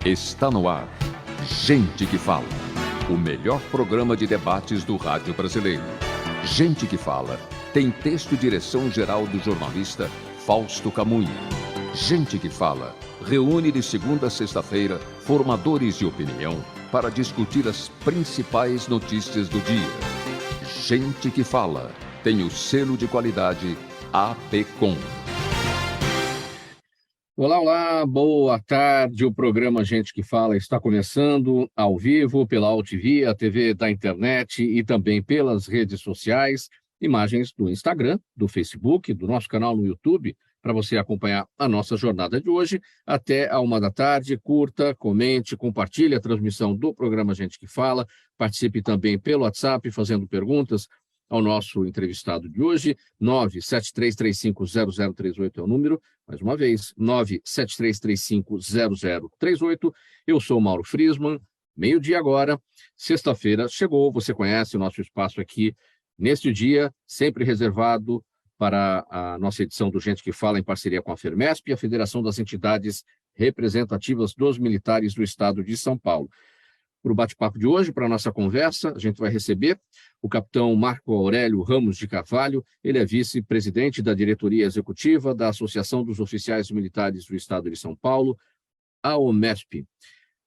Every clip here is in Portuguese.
Está no ar. Gente que Fala. O melhor programa de debates do rádio brasileiro. Gente que Fala tem texto e direção geral do jornalista Fausto Camunha. Gente que Fala reúne de segunda a sexta-feira formadores de opinião para discutir as principais notícias do dia. Gente que Fala tem o selo de qualidade APCOM. Olá, boa tarde. O programa Gente que Fala está começando ao vivo pela AltV, a TV da internet e também pelas redes sociais, imagens do Instagram, do Facebook, do nosso canal no YouTube, para você acompanhar a nossa jornada de hoje até a 13h. Curta, comente, compartilhe a transmissão do programa Gente que Fala, participe também pelo WhatsApp fazendo perguntas ao nosso entrevistado de hoje. 973350038 é o número. Mais uma vez, 973350038. Eu sou Mauro Friesman. Meio-dia agora, sexta-feira, chegou. Você conhece o nosso espaço aqui neste dia, sempre reservado para a nossa edição do Gente que Fala em parceria com a FERMESP e a Federação das Entidades Representativas dos Militares do Estado de São Paulo. Para o bate-papo de hoje, para a nossa conversa, a gente vai receber o capitão Marco Aurélio Ramos de Carvalho. Ele é vice-presidente da diretoria executiva da Associação dos Oficiais Militares do Estado de São Paulo, a OMESP.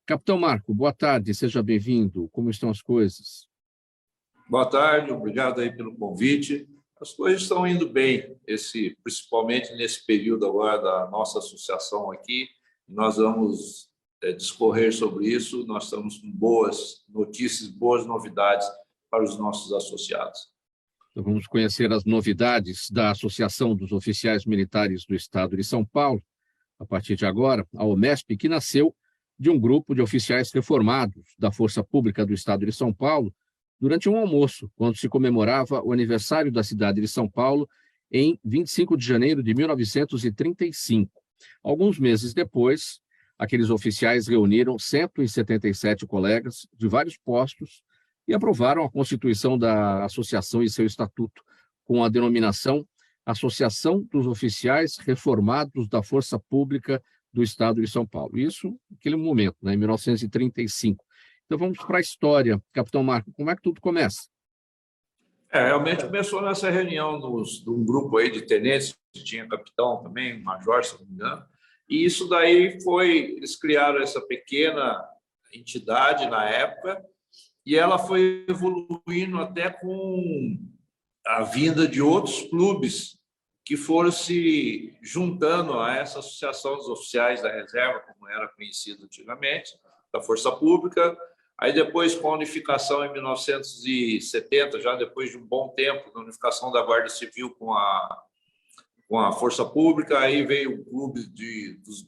Capitão Marco, boa tarde, seja bem-vindo. Como estão as coisas? Boa tarde, obrigado aí pelo convite. As coisas estão indo bem, principalmente nesse período agora da nossa associação aqui. Nós vamos discorrer sobre isso. Nós estamos com boas notícias, boas novidades para os nossos associados. Então, vamos conhecer as novidades da Associação dos Oficiais Militares do Estado de São Paulo, a partir de agora, a OMESP, que nasceu de um grupo de oficiais reformados da Força Pública do Estado de São Paulo, durante um almoço, quando se comemorava o aniversário da cidade de São Paulo, em 25 de janeiro de 1935. Alguns meses depois, aqueles oficiais reuniram 177 colegas de vários postos e aprovaram a constituição da associação e seu estatuto, com a denominação Associação dos Oficiais Reformados da Força Pública do Estado de São Paulo. Isso naquele momento, em 1935. Então vamos para a história. Capitão Marco, como é que tudo começa? Realmente começou nessa reunião de um grupo aí de tenentes, que tinha capitão também, major, se não me engano. E isso daí eles criaram essa pequena entidade na época, e ela foi evoluindo até com a vinda de outros clubes que foram se juntando a essa Associação dos Oficiais da Reserva, como era conhecido antigamente, da Força Pública. Aí depois, com a unificação em 1970, já depois de um bom tempo, da unificação da Guarda Civil com a Força Pública, aí veio o clube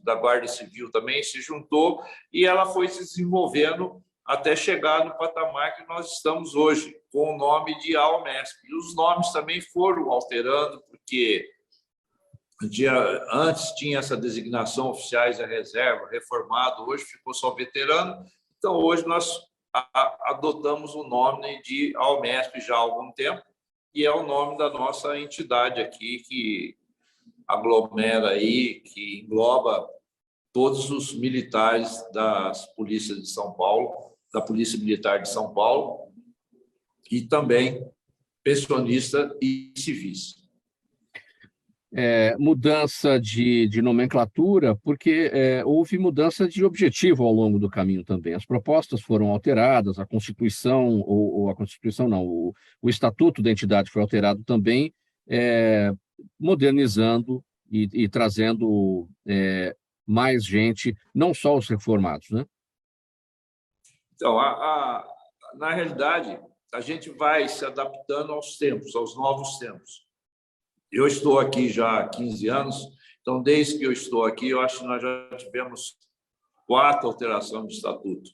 da Guarda Civil também, se juntou, e ela foi se desenvolvendo até chegar no patamar que nós estamos hoje, com o nome de AOMESP. E os nomes também foram alterando, porque antes tinha essa designação oficiais da reserva, reformado, hoje ficou só veterano. Então, hoje nós adotamos o nome de AOMESP já há algum tempo, e é o nome da nossa entidade aqui, que aglomera aí, que engloba todos os militares das polícias de São Paulo, da Polícia Militar de São Paulo, e também pensionista e civis. Mudança de nomenclatura, porque houve mudança de objetivo ao longo do caminho também. As propostas foram alteradas, a Constituição, ou a Constituição não, o Estatuto da entidade foi alterado também, modernizando e trazendo mais gente, não só os reformados, né? Então, na realidade, a gente vai se adaptando aos tempos, aos novos tempos. Eu estou aqui já há 15 anos, então, desde que eu estou aqui, eu acho que nós já tivemos 4 alterações de estatuto.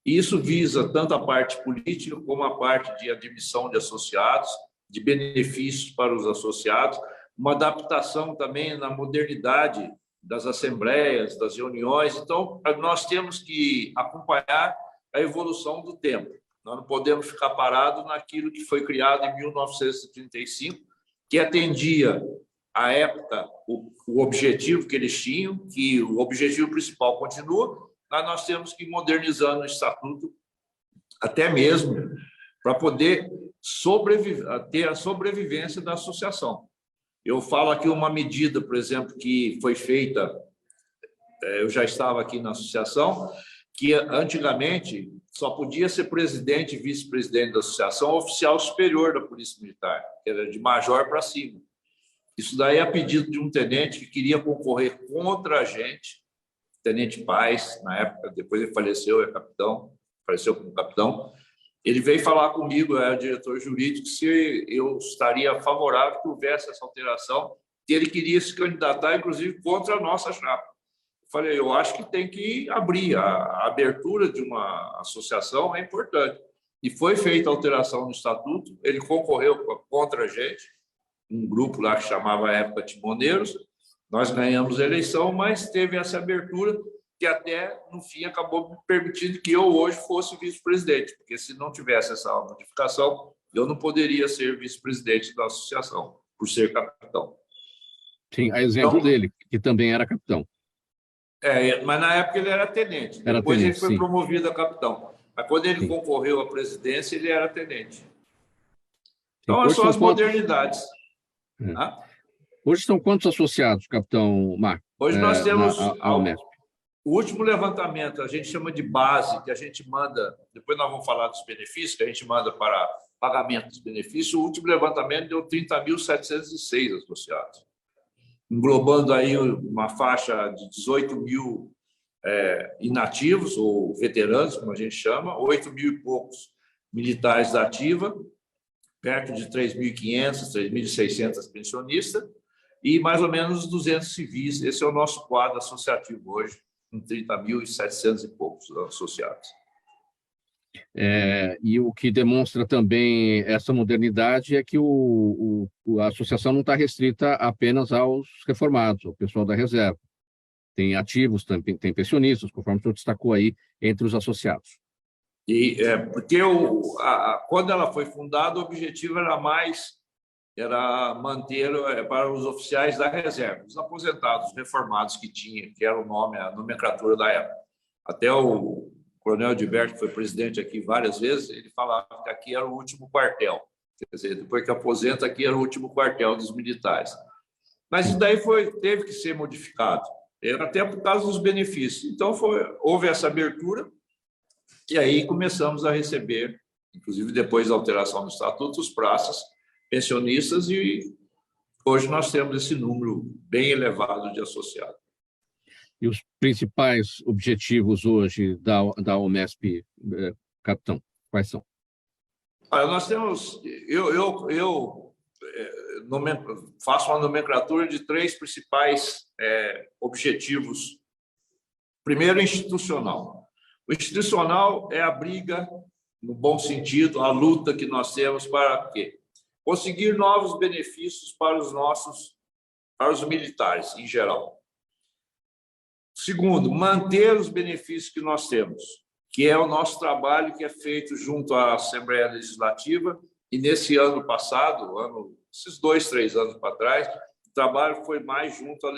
E isso visa tanto a parte política como a parte de admissão de associados, de benefícios para os associados, uma adaptação também na modernidade das assembleias, das reuniões. Então, nós temos que acompanhar a evolução do tempo. Nós não podemos ficar parados naquilo que foi criado em 1935, que atendia, à época, o objetivo que eles tinham, que o objetivo principal continua, nós temos que ir modernizando o estatuto, até mesmo para poder ter a sobrevivência da associação. Eu falo aqui uma medida, por exemplo, que foi feita, eu já estava aqui na associação, que antigamente só podia ser presidente e vice-presidente da associação oficial superior da Polícia Militar, que era de major para cima. Isso daí é a pedido de um tenente que queria concorrer contra a gente, Tenente Paz, na época, depois ele faleceu, faleceu como capitão. Ele veio falar comigo, era diretor jurídico, se eu estaria favorável que houvesse essa alteração, que ele queria se candidatar, inclusive, contra a nossa chapa. Eu falei, eu acho que tem que abrir. A abertura de uma associação é importante. E foi feita a alteração no estatuto, ele concorreu contra a gente, um grupo lá que chamava à época Timoneiros, nós ganhamos a eleição, mas teve essa abertura que até, no fim, acabou permitindo que eu hoje fosse vice-presidente, porque se não tivesse essa modificação, eu não poderia ser vice-presidente da associação, por ser capitão. Sim, a exemplo dele, que também era capitão. Mas na época ele era tenente, depois ele foi promovido a capitão. Mas quando ele concorreu à presidência, ele era tenente. Então, hoje são as modernidades. Hoje estão quantos associados, capitão Marco? Hoje nós temos a Unesp. O último levantamento, a gente chama de base, que a gente manda, depois nós vamos falar dos benefícios, que a gente manda para pagamento dos benefícios, o último levantamento deu 30.706 associados, englobando aí uma faixa de 18 mil inativos, ou veteranos, como a gente chama, 8 mil e poucos militares da ativa, perto de 3.500, 3.600 pensionistas, e mais ou menos 200 civis. Esse é o nosso quadro associativo hoje, com 30.700 e poucos associados. E o que demonstra também essa modernidade é que a associação não está restrita apenas aos reformados, ao pessoal da reserva. Tem ativos, também tem pensionistas, conforme o senhor destacou aí, entre os associados. Porque quando ela foi fundada, o objetivo era manter para os oficiais da reserva, os aposentados, os reformados que era o nome, a nomenclatura da época. Até o coronel Edilberto, que foi presidente aqui várias vezes, ele falava que aqui era o último quartel. Quer dizer, depois que aposenta, aqui era o último quartel dos militares. Mas isso daí teve que ser modificado, até por causa dos benefícios. Então, houve essa abertura, e aí começamos a receber, inclusive depois da alteração do estatuto, os praças pensionistas, e hoje nós temos esse número bem elevado de associados. E os principais objetivos hoje da Unesp, capitão, quais são? Nós temos... Eu faço uma nomenclatura de 3 principais objetivos. Primeiro, institucional. O institucional é a briga, no bom sentido, a luta que nós temos para quê? Conseguir novos benefícios para os militares, em geral. Segundo, manter os benefícios que nós temos, que é o nosso trabalho que é feito junto à Assembleia Legislativa, e nesse ano passado, esses 2, 3 anos para trás, o trabalho foi mais junto à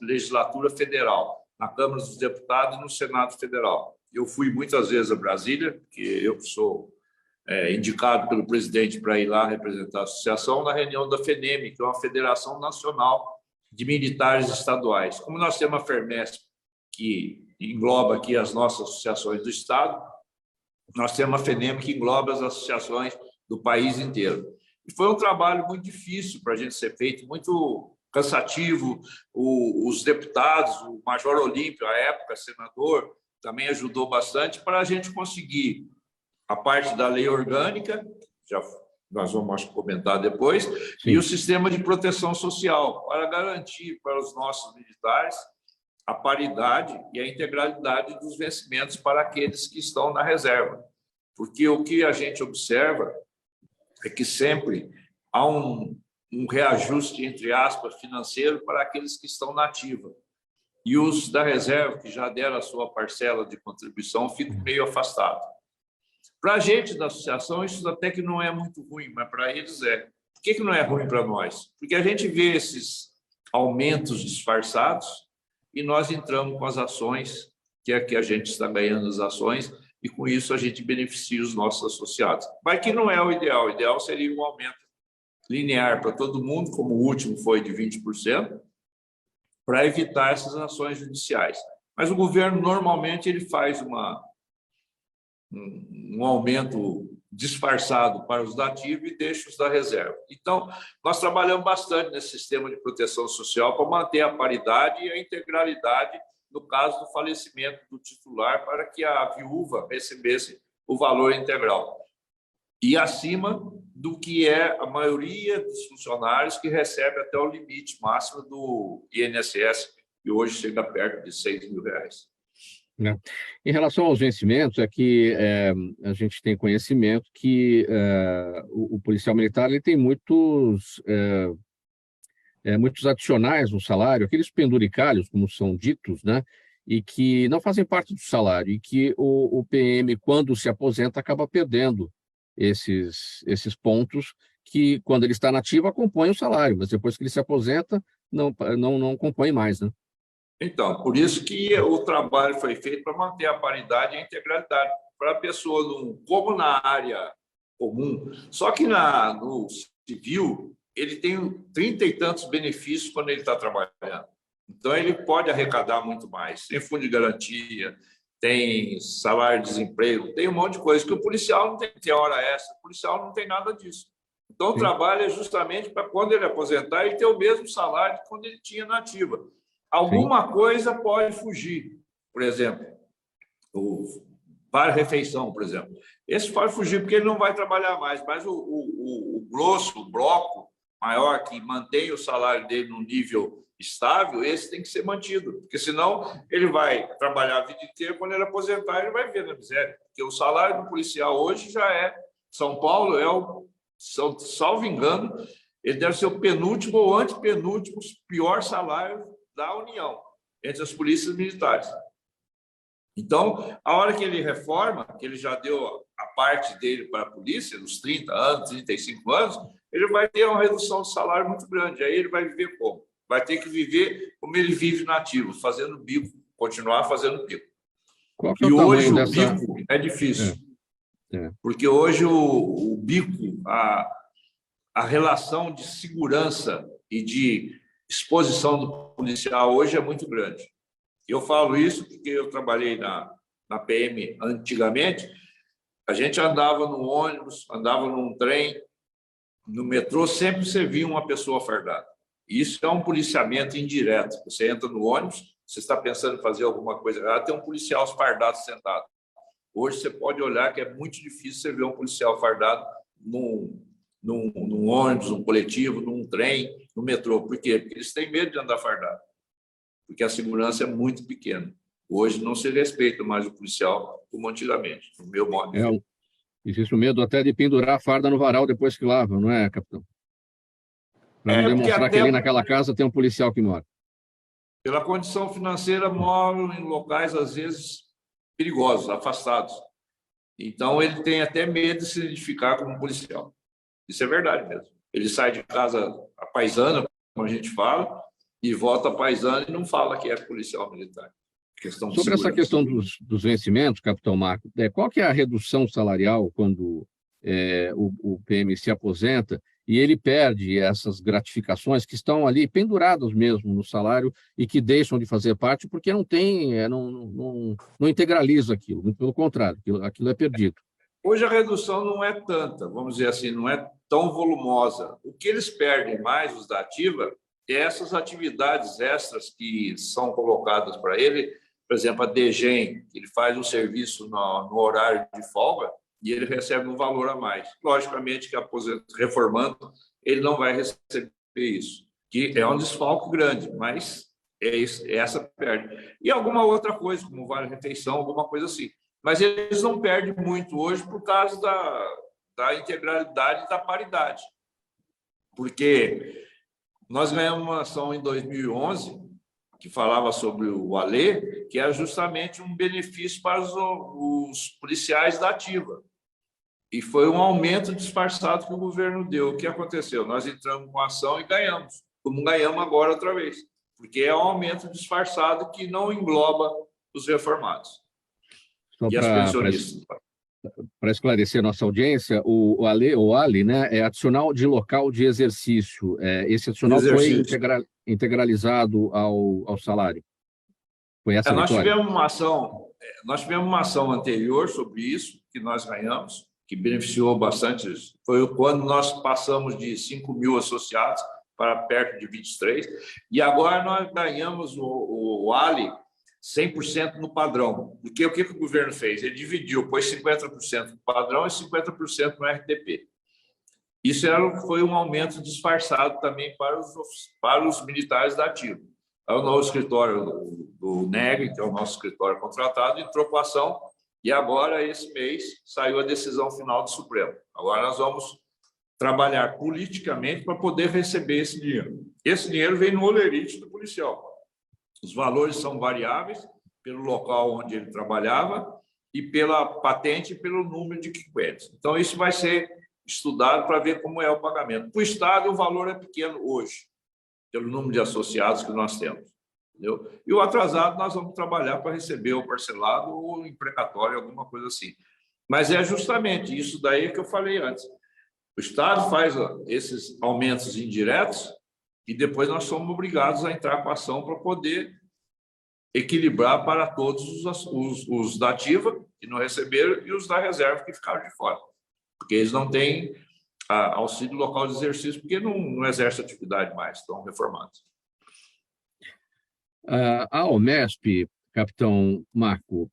Legislatura Federal, na Câmara dos Deputados e no Senado Federal. Eu fui muitas vezes a Brasília, porque eu sou indicado pelo presidente para ir lá representar a associação na reunião da FENEM, que é uma Federação Nacional de Militares Estaduais. Como nós temos a FERMESP, que engloba aqui as nossas associações do Estado, nós temos a FENEM, que engloba as associações do país inteiro. E foi um trabalho muito difícil para a gente ser feito, muito cansativo. Os deputados, o Major Olímpio, à época, senador, também ajudou bastante para a gente conseguir a parte da lei orgânica, nós vamos comentar depois, sim, e o sistema de proteção social, para garantir para os nossos militares a paridade e a integralidade dos vencimentos para aqueles que estão na reserva. Porque o que a gente observa é que sempre há um reajuste, entre aspas, financeiro para aqueles que estão na ativa. E os da reserva, que já deram a sua parcela de contribuição, ficam meio afastados. Para a gente da associação, isso até que não é muito ruim, mas para eles é. Por que não é ruim para nós? Porque a gente vê esses aumentos disfarçados e nós entramos com as ações que é que a gente está ganhando as ações, e com isso a gente beneficia os nossos associados. Mas que não é o ideal seria um aumento linear para todo mundo, como o último foi de 20%, para evitar essas ações judiciais. Mas o governo, normalmente, ele faz um aumento disfarçado para os da ativa e deixa os da reserva. Então, nós trabalhamos bastante nesse sistema de proteção social para manter a paridade e a integralidade no caso do falecimento do titular, para que a viúva recebesse o valor integral. E acima do que é a maioria dos funcionários, que recebe até o limite máximo do INSS, que hoje chega perto de R$ 6.000. Em relação aos vencimentos, é que a gente tem conhecimento que o policial militar ele tem muitos adicionais no salário, aqueles penduricalhos, como são ditos, né? E que não fazem parte do salário, e que o PM, quando se aposenta, acaba perdendo esses pontos que, quando ele está nativo, acompanha o salário, mas depois que ele se aposenta, não compõe mais, né? Então, por isso que o trabalho foi feito para manter a paridade e a integralidade, para a pessoa, como na área comum, só que no civil, ele tem 30 e tantos benefícios quando ele está trabalhando. Então, ele pode arrecadar muito mais. Tem fundo de garantia, tem salário de desemprego, tem um monte de coisa que o policial não tem hora extra, o policial não tem nada disso. Então, o trabalho é justamente para, quando ele aposentar, ele ter o mesmo salário que quando ele tinha na ativa. Alguma coisa pode fugir, por exemplo, o vale-refeição, por exemplo. Esse pode fugir porque ele não vai trabalhar mais, mas o grosso, o bloco maior, que mantém o salário dele num nível estável, esse tem que ser mantido, porque senão ele vai trabalhar a vida inteira, quando ele aposentar, ele vai ver na miséria. Porque o salário do policial hoje já é, São Paulo salvo engano, ele deve ser o penúltimo ou antepenúltimo pior salário da União, entre as polícias militares. Então, a hora que ele reforma, que ele já deu a parte dele para a polícia, dos 30 anos, 35 anos, ele vai ter uma redução de salário muito grande. Aí ele vai viver como? Vai ter que viver como ele vive na ativa, fazendo bico, continuar fazendo bico. Qual que é e o hoje tamanho o bico é difícil, porque hoje o bico, a relação de segurança e de exposição do policial hoje é muito grande. Eu falo isso porque eu trabalhei na PM antigamente, a gente andava no ônibus, andava num trem, no metrô, sempre você via uma pessoa fardada. Isso é um policiamento indireto. Você entra no ônibus, você está pensando em fazer alguma coisa errada, tem um policial fardado sentado. Hoje você pode olhar que é muito difícil você ver um policial fardado num ônibus, num coletivo, num trem, no metrô. Por quê? Porque eles têm medo de andar fardado, porque a segurança é muito pequena. Hoje não se respeita mais o policial como antigamente, no meu modo de ver. Existe o medo até de pendurar a farda no varal depois que lava, não é, capitão? Para não demonstrar que ali naquela casa tem um policial que mora. Pela condição financeira, moram em locais, às vezes, perigosos, afastados. Então, ele tem até medo de se identificar como policial. Isso é verdade mesmo. Ele sai de casa a paisana, como a gente fala, e volta a paisana e não fala que é policial militar. Sobre essa questão dos vencimentos, capitão Marco, qual que é a redução salarial quando o PM se aposenta e ele perde essas gratificações que estão ali penduradas mesmo no salário e que deixam de fazer parte porque não integraliza aquilo, muito pelo contrário, aquilo é perdido. Hoje a redução não é tanta, vamos dizer assim, não é tão volumosa. O que eles perdem mais, os da ativa, é essas atividades extras que são colocadas para ele. Por exemplo, a DGEM, ele faz um serviço no horário de folga e ele recebe um valor a mais. Logicamente que reformando, ele não vai receber isso, que é um desfalque grande, mas essa perde. E alguma outra coisa, como vale-refeição, alguma coisa assim. Mas eles não perdem muito hoje por causa da integralidade e da paridade. Porque nós ganhamos uma ação em 2011 que falava sobre o ALE, que era justamente um benefício para os policiais da ativa. E foi um aumento disfarçado que o governo deu. O que aconteceu? Nós entramos com a ação e ganhamos, como ganhamos agora outra vez, porque é um aumento disfarçado que não engloba os reformados Só e as pensionistas. Para esclarecer a nossa audiência, o ALI, né, é adicional de local de exercício. Esse adicional foi integralizado ao salário. Foi essa a vitória? Nós tivemos uma ação anterior sobre isso, que nós ganhamos, que beneficiou bastante. Foi quando nós passamos de 5 mil associados para perto de 23, e agora nós ganhamos o ALI 100% no padrão. Porque o que o governo fez? Ele dividiu, pôs 50% no padrão e 50% no RTP. Isso foi um aumento disfarçado também para os militares da ativa. É o novo escritório do NEG, que é o nosso escritório contratado, entrou com a ação, e agora, esse mês, saiu a decisão final do Supremo. Agora nós vamos trabalhar politicamente para poder receber esse dinheiro. Esse dinheiro vem no holerite do policial. Os valores são variáveis pelo local onde ele trabalhava e pela patente e pelo número de equipamentos. Então, isso vai ser estudado para ver como é o pagamento. Para o Estado, o valor é pequeno hoje, pelo número de associados que nós temos. Entendeu? E o atrasado, nós vamos trabalhar para receber o parcelado ou o imprecatório, alguma coisa assim. Mas é justamente isso daí que eu falei antes. O Estado faz esses aumentos indiretos e depois nós somos obrigados a entrar com a ação para poder equilibrar para todos os da ativa, que não receberam, e os da reserva, que ficaram de fora. Porque eles não têm auxílio local de exercício, porque não exercem atividade mais, estão reformados. A OMESP, capitão Marco,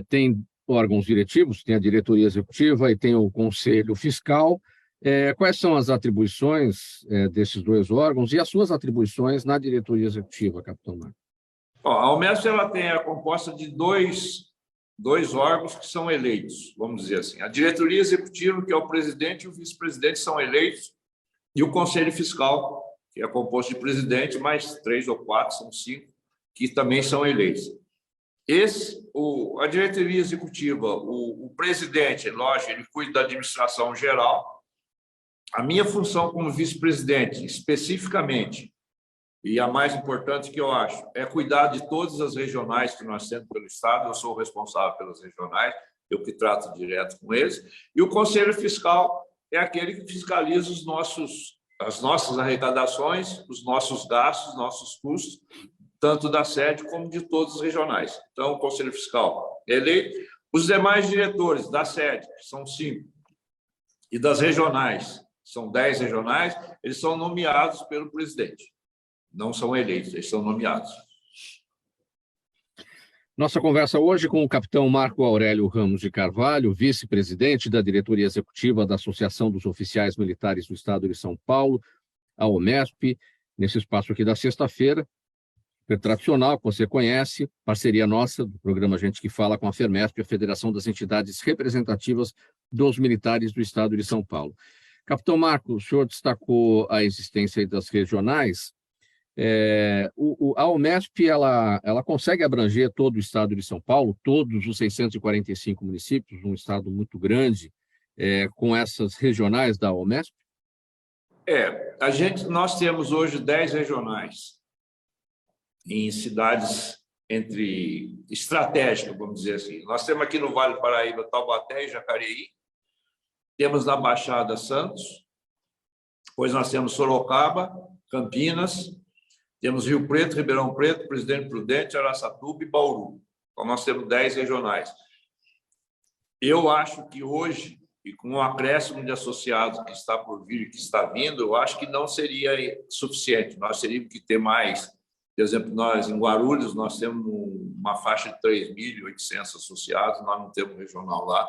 tem órgãos diretivos, tem a diretoria executiva e tem o conselho fiscal. Quais são as atribuições desses dois órgãos e as suas atribuições na diretoria executiva, capitão Marco? A OMESP é composta de dois órgãos que são eleitos, vamos dizer assim. A diretoria executiva, que é o presidente e o vice-presidente, são eleitos, e o conselho fiscal, que é composto de presidente, mais 3 ou 4, são 5, que também são eleitos. A diretoria executiva, o presidente, lógico, ele cuida da administração geral. A minha função como vice-presidente, especificamente, e a mais importante que eu acho, é cuidar de todas as regionais que nós temos pelo Estado. Eu sou o responsável pelas regionais, eu que trato direto com eles. E o Conselho Fiscal é aquele que fiscaliza as nossas arrecadações, os nossos gastos, nossos custos, tanto da sede como de todas as regionais. Então, o Conselho Fiscal é eleito. Os demais diretores da sede, que são 5, e das regionais, são 10 regionais, eles são nomeados pelo presidente. Não são eleitos, eles são nomeados. Nossa conversa hoje com o capitão Marco Aurélio Ramos de Carvalho, vice-presidente da diretoria executiva da Associação dos Oficiais Militares do Estado de São Paulo, a OMESP, nesse espaço aqui da sexta-feira, tradicional, que você conhece, parceria nossa do programa Gente que Fala com a FERMESP, a Federação das Entidades Representativas dos Militares do Estado de São Paulo. Capitão Marco, o senhor destacou a existência das regionais. A OMESP ela consegue abranger todo o estado de São Paulo, todos os 645 municípios, um estado muito grande, com essas regionais da OMESP? Nós temos hoje 10 regionais em cidades estratégicas, vamos dizer assim. Nós temos aqui no Vale do Paraíba, Taubaté e Jacareí, temos na Baixada Santos, depois nós temos Sorocaba, Campinas, temos Rio Preto, Ribeirão Preto, Presidente Prudente, Araçatuba e Bauru. Então, nós temos 10 regionais. Eu acho que hoje, e com o acréscimo de associados que está por vir e que está vindo, eu acho que não seria suficiente. Nós teríamos que ter mais. Por exemplo, nós, em Guarulhos, nós temos uma faixa de 3.800 associados, nós não temos regional lá.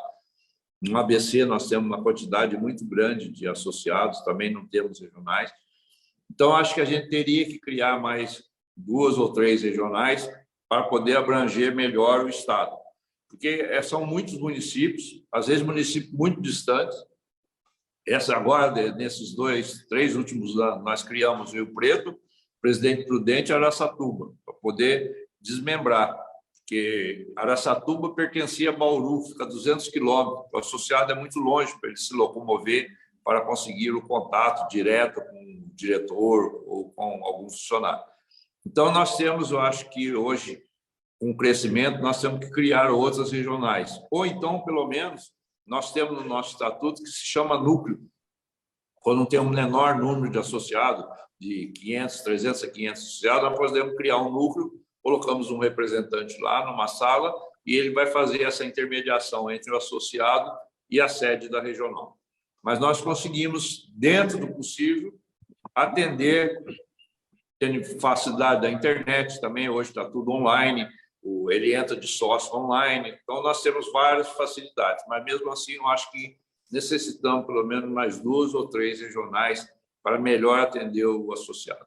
No ABC, nós temos uma quantidade muito grande de associados, também não temos regionais. Então, acho que a gente teria que criar mais 2 ou 3 regionais para poder abranger melhor o Estado. Porque são muitos municípios, às vezes municípios muito distantes. Agora, nesses 2, 3 últimos anos, nós criamos Rio Preto, Presidente Prudente e Araçatuba, para poder desmembrar. Porque Araçatuba pertencia a Bauru, fica a 200 quilômetros. O associado é muito longe para ele se locomover para conseguir o contato direto com o diretor ou com algum funcionário. Então, nós temos, eu acho que hoje, com o crescimento, nós temos que criar outras regionais. Ou então, pelo menos, nós temos no nosso estatuto que se chama núcleo. Quando tem um menor número de associados, de 500, 300 a 500 associados, nós podemos criar um núcleo, colocamos um representante lá numa sala e ele vai fazer essa intermediação entre o associado e a sede da regional. Mas nós conseguimos, dentro do possível, atender, tendo facilidade da internet também, hoje está tudo online, ele entra de sócio online, então nós temos várias facilidades, mas mesmo assim eu acho que necessitamos pelo menos mais 2 ou 3 regionais para melhor atender o associado.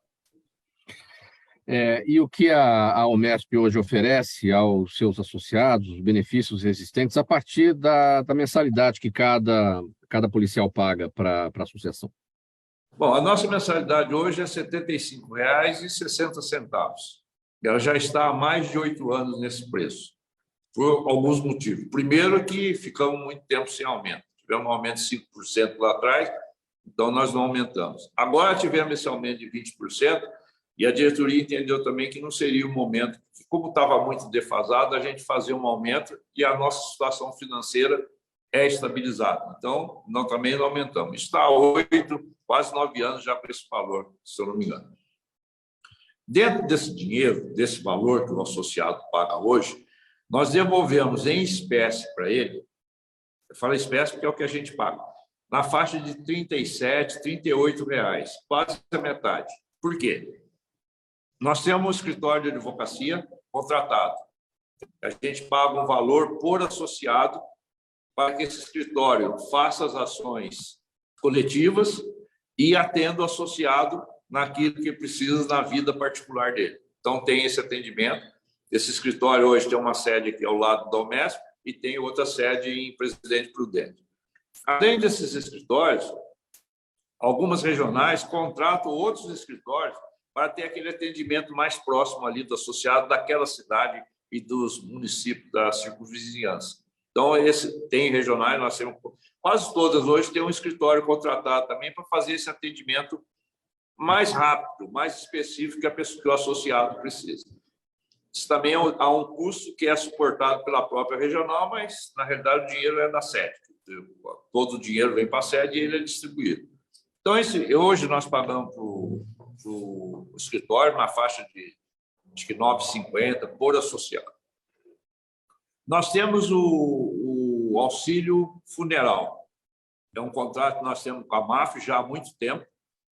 E o que a Omesp hoje oferece aos seus associados, os benefícios existentes, a partir da mensalidade que cada policial paga para a associação? Bom, a nossa mensalidade hoje é R$ 75,60. Ela já está há mais de 8 anos nesse preço, por alguns motivos. Primeiro que ficamos muito tempo sem aumento. Tivemos um aumento de 5% lá atrás, então nós não aumentamos. Agora tivemos esse aumento de 20%, e a diretoria entendeu também que não seria o momento, que como estava muito defasado, a gente fazer um aumento e a nossa situação financeira é estabilizada. Então, nós também não aumentamos. Está há 8, quase 9 anos já para esse valor, se eu não me engano. Dentro desse dinheiro, desse valor que o associado paga hoje, nós devolvemos em espécie para ele, eu falo espécie porque é o que a gente paga, na faixa de R$ 37, R$ 38, quase a metade. Por quê? Nós temos um escritório de advocacia contratado. A gente paga um valor por associado para que esse escritório faça as ações coletivas e atenda o associado naquilo que precisa na vida particular dele. Então, tem esse atendimento. Esse escritório hoje tem uma sede aqui ao lado da Omesp e tem outra sede em Presidente Prudente. Além desses escritórios, algumas regionais contratam outros escritórios para ter aquele atendimento mais próximo ali do associado daquela cidade e dos municípios da circunvizinhança. Então, tem regionais, nós temos quase todas hoje, tem um escritório contratado também para fazer esse atendimento mais rápido, mais específico que o associado precisa. Isso também há um custo que é suportado pela própria regional, mas, na realidade, o dinheiro é da sede. Todo o dinheiro vem para a sede e ele é distribuído. Então, hoje nós pagamos para o escritório na faixa de acho que R$ 9,50 por associado. Nós temos o auxílio funeral. É um contrato que nós temos com a MAF já há muito tempo.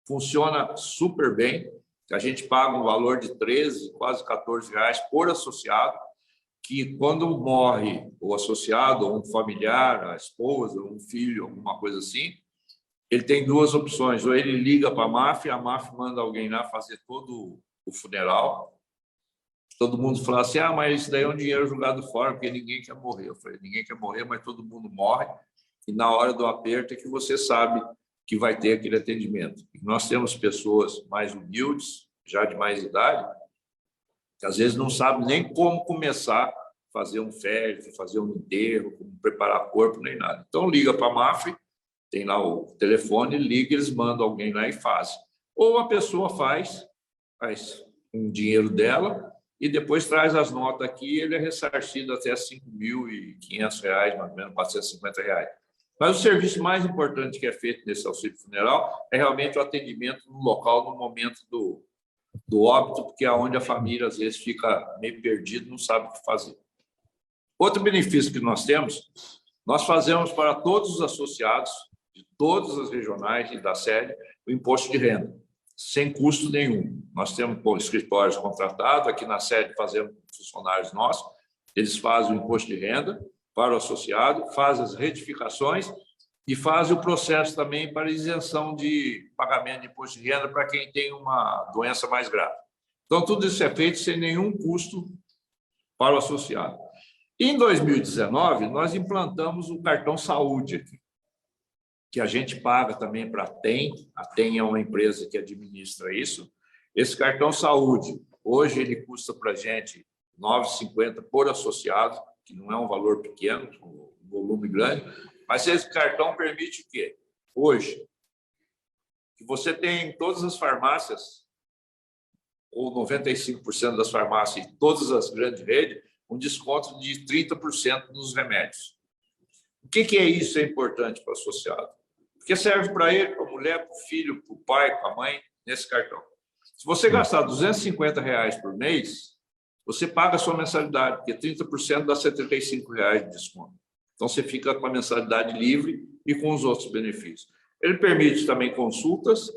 Funciona super bem. A gente paga um valor de 13, quase R$ 14 por associado, que quando morre o associado, ou um familiar, a esposa, um filho, alguma coisa assim, ele tem 2 opções. Ou ele liga para a MAF manda alguém lá fazer todo o funeral. Todo mundo fala assim, mas isso daí é um dinheiro jogado fora, porque ninguém quer morrer. Eu falei, ninguém quer morrer, mas todo mundo morre. E na hora do aperto é que você sabe que vai ter aquele atendimento. E nós temos pessoas mais humildes, já de mais idade, que às vezes não sabem nem como começar a fazer um féretro, fazer um enterro, como preparar corpo, nem nada. Então, liga para a MAF, tem lá o telefone, liga, eles mandam alguém lá e fazem. Ou a pessoa faz um dinheiro dela e depois traz as notas aqui, ele é ressarcido até R$ 5.500, mais ou menos, R$ 450. Mas o serviço mais importante que é feito nesse auxílio funeral é realmente o atendimento no local, no momento do óbito, porque é onde a família, às vezes, fica meio perdida, não sabe o que fazer. Outro benefício que nós temos, nós fazemos para todos os associados de todas as regionais e da sede o imposto de renda, sem custo nenhum. Nós temos escritórios contratados, aqui na sede fazemos funcionários nossos, eles fazem o imposto de renda para o associado, fazem as retificações e fazem o processo também para isenção de pagamento de imposto de renda para quem tem uma doença mais grave. Então, tudo isso é feito sem nenhum custo para o associado. Em 2019, nós implantamos o cartão saúde aqui, que a gente paga também para a TEM. A TEM é uma empresa que administra isso. Esse cartão saúde, hoje ele custa para a gente R$ 9,50 por associado, que não é um valor pequeno, um volume grande, mas esse cartão permite o quê? Hoje, que você tem em todas as farmácias ou 95% das farmácias e todas as grandes redes, um desconto de 30% nos remédios. O que é isso? É importante para o associado? Porque serve para ele, para a mulher, para o filho, para o pai, para a mãe, nesse cartão. Se você gastar R$250 por mês, você paga a sua mensalidade, porque 30% dá R$75 de desconto. Então, você fica com a mensalidade livre e com os outros benefícios. Ele permite também consultas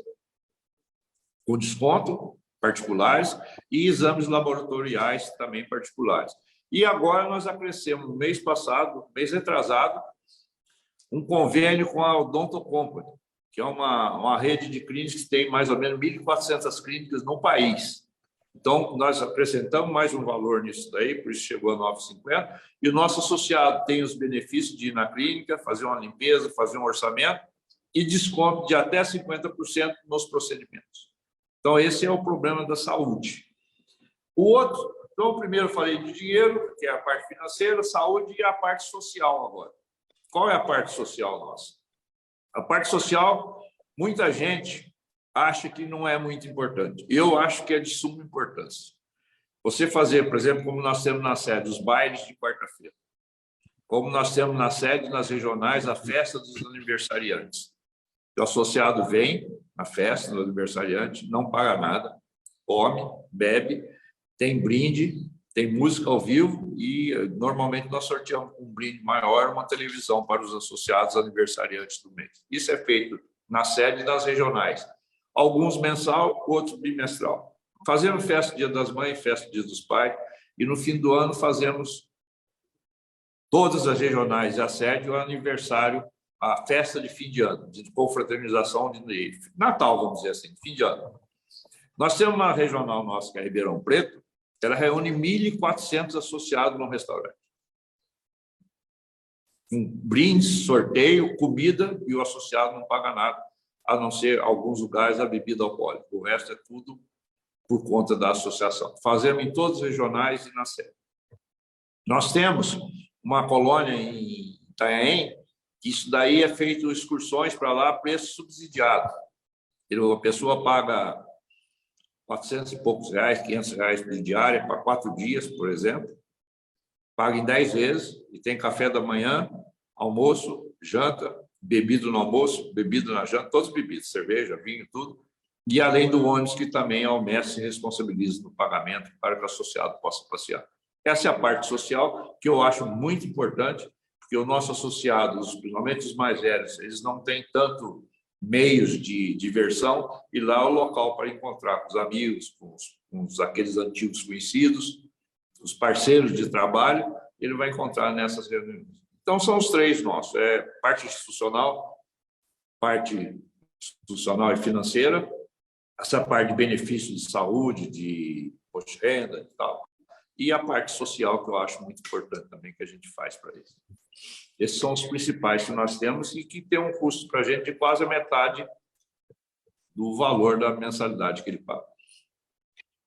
com desconto particulares e exames laboratoriais também particulares. E agora nós acrescemos, no mês passado, mês retrasado, um convênio com a Odonto Company, que é uma rede de clínicas que tem mais ou menos 1.400 clínicas no país. Então, nós acrescentamos mais um valor nisso daí, por isso chegou a 9,50, e o nosso associado tem os benefícios de ir na clínica, fazer uma limpeza, fazer um orçamento, e desconto de até 50% nos procedimentos. Então, esse é o problema da saúde. O outro, então, primeiro eu falei de dinheiro, que é a parte financeira, saúde, e a parte social agora. Qual é a parte social nossa? A parte social, muita gente acha que não é muito importante. Eu acho que é de suma importância. Você fazer, por exemplo, como nós temos na sede, os bailes de quarta-feira. Como nós temos na sede, nas regionais, a festa dos aniversariantes. O associado vem à festa do aniversariante, não paga nada, come, bebe, tem brinde, tem música ao vivo e, normalmente, nós sorteamos um brinde maior, uma televisão para os associados aniversariantes do mês. Isso é feito na sede e nas regionais. Alguns mensal, outros bimestral. Fazemos festa Dia das Mães, festa Dia dos Pais, e no fim do ano fazemos todas as regionais e a sede, o aniversário, a festa de fim de ano, de confraternização de Natal, vamos dizer assim, fim de ano. Nós temos uma regional nossa, que é Ribeirão Preto, ela reúne 1.400 associados num restaurante. Um brinde, sorteio, comida, e o associado não paga nada, a não ser alguns lugares a bebida alcoólica. O resto é tudo por conta da associação. Fazemos em todos os regionais e na sede. Nós temos uma colônia em Itanhaém, que isso daí é feito excursões para lá, preço subsidiado. A pessoa paga 400 e poucos reais, 500 reais por diária, para 4 dias, por exemplo. Paga em 10 vezes e tem café da manhã, almoço, janta, bebido no almoço, bebido na janta, todos bebidos, cerveja, vinho, tudo. E além do ônibus, que também a OMS se responsabiliza no pagamento para que o associado possa passear. Essa é a parte social que eu acho muito importante, porque o nosso associado, principalmente os mais velhos, eles não têm tanto meios de diversão, e lá é o local para encontrar com os amigos, com aqueles antigos conhecidos, os parceiros de trabalho, ele vai encontrar nessas reuniões. Então, são os três nossos, parte institucional e financeira, essa parte de benefícios de saúde, de imposto de renda e tal, e a parte social, que eu acho muito importante também, que a gente faz para isso. Esses são os principais que nós temos e que tem um custo para a gente de quase a metade do valor da mensalidade que ele paga.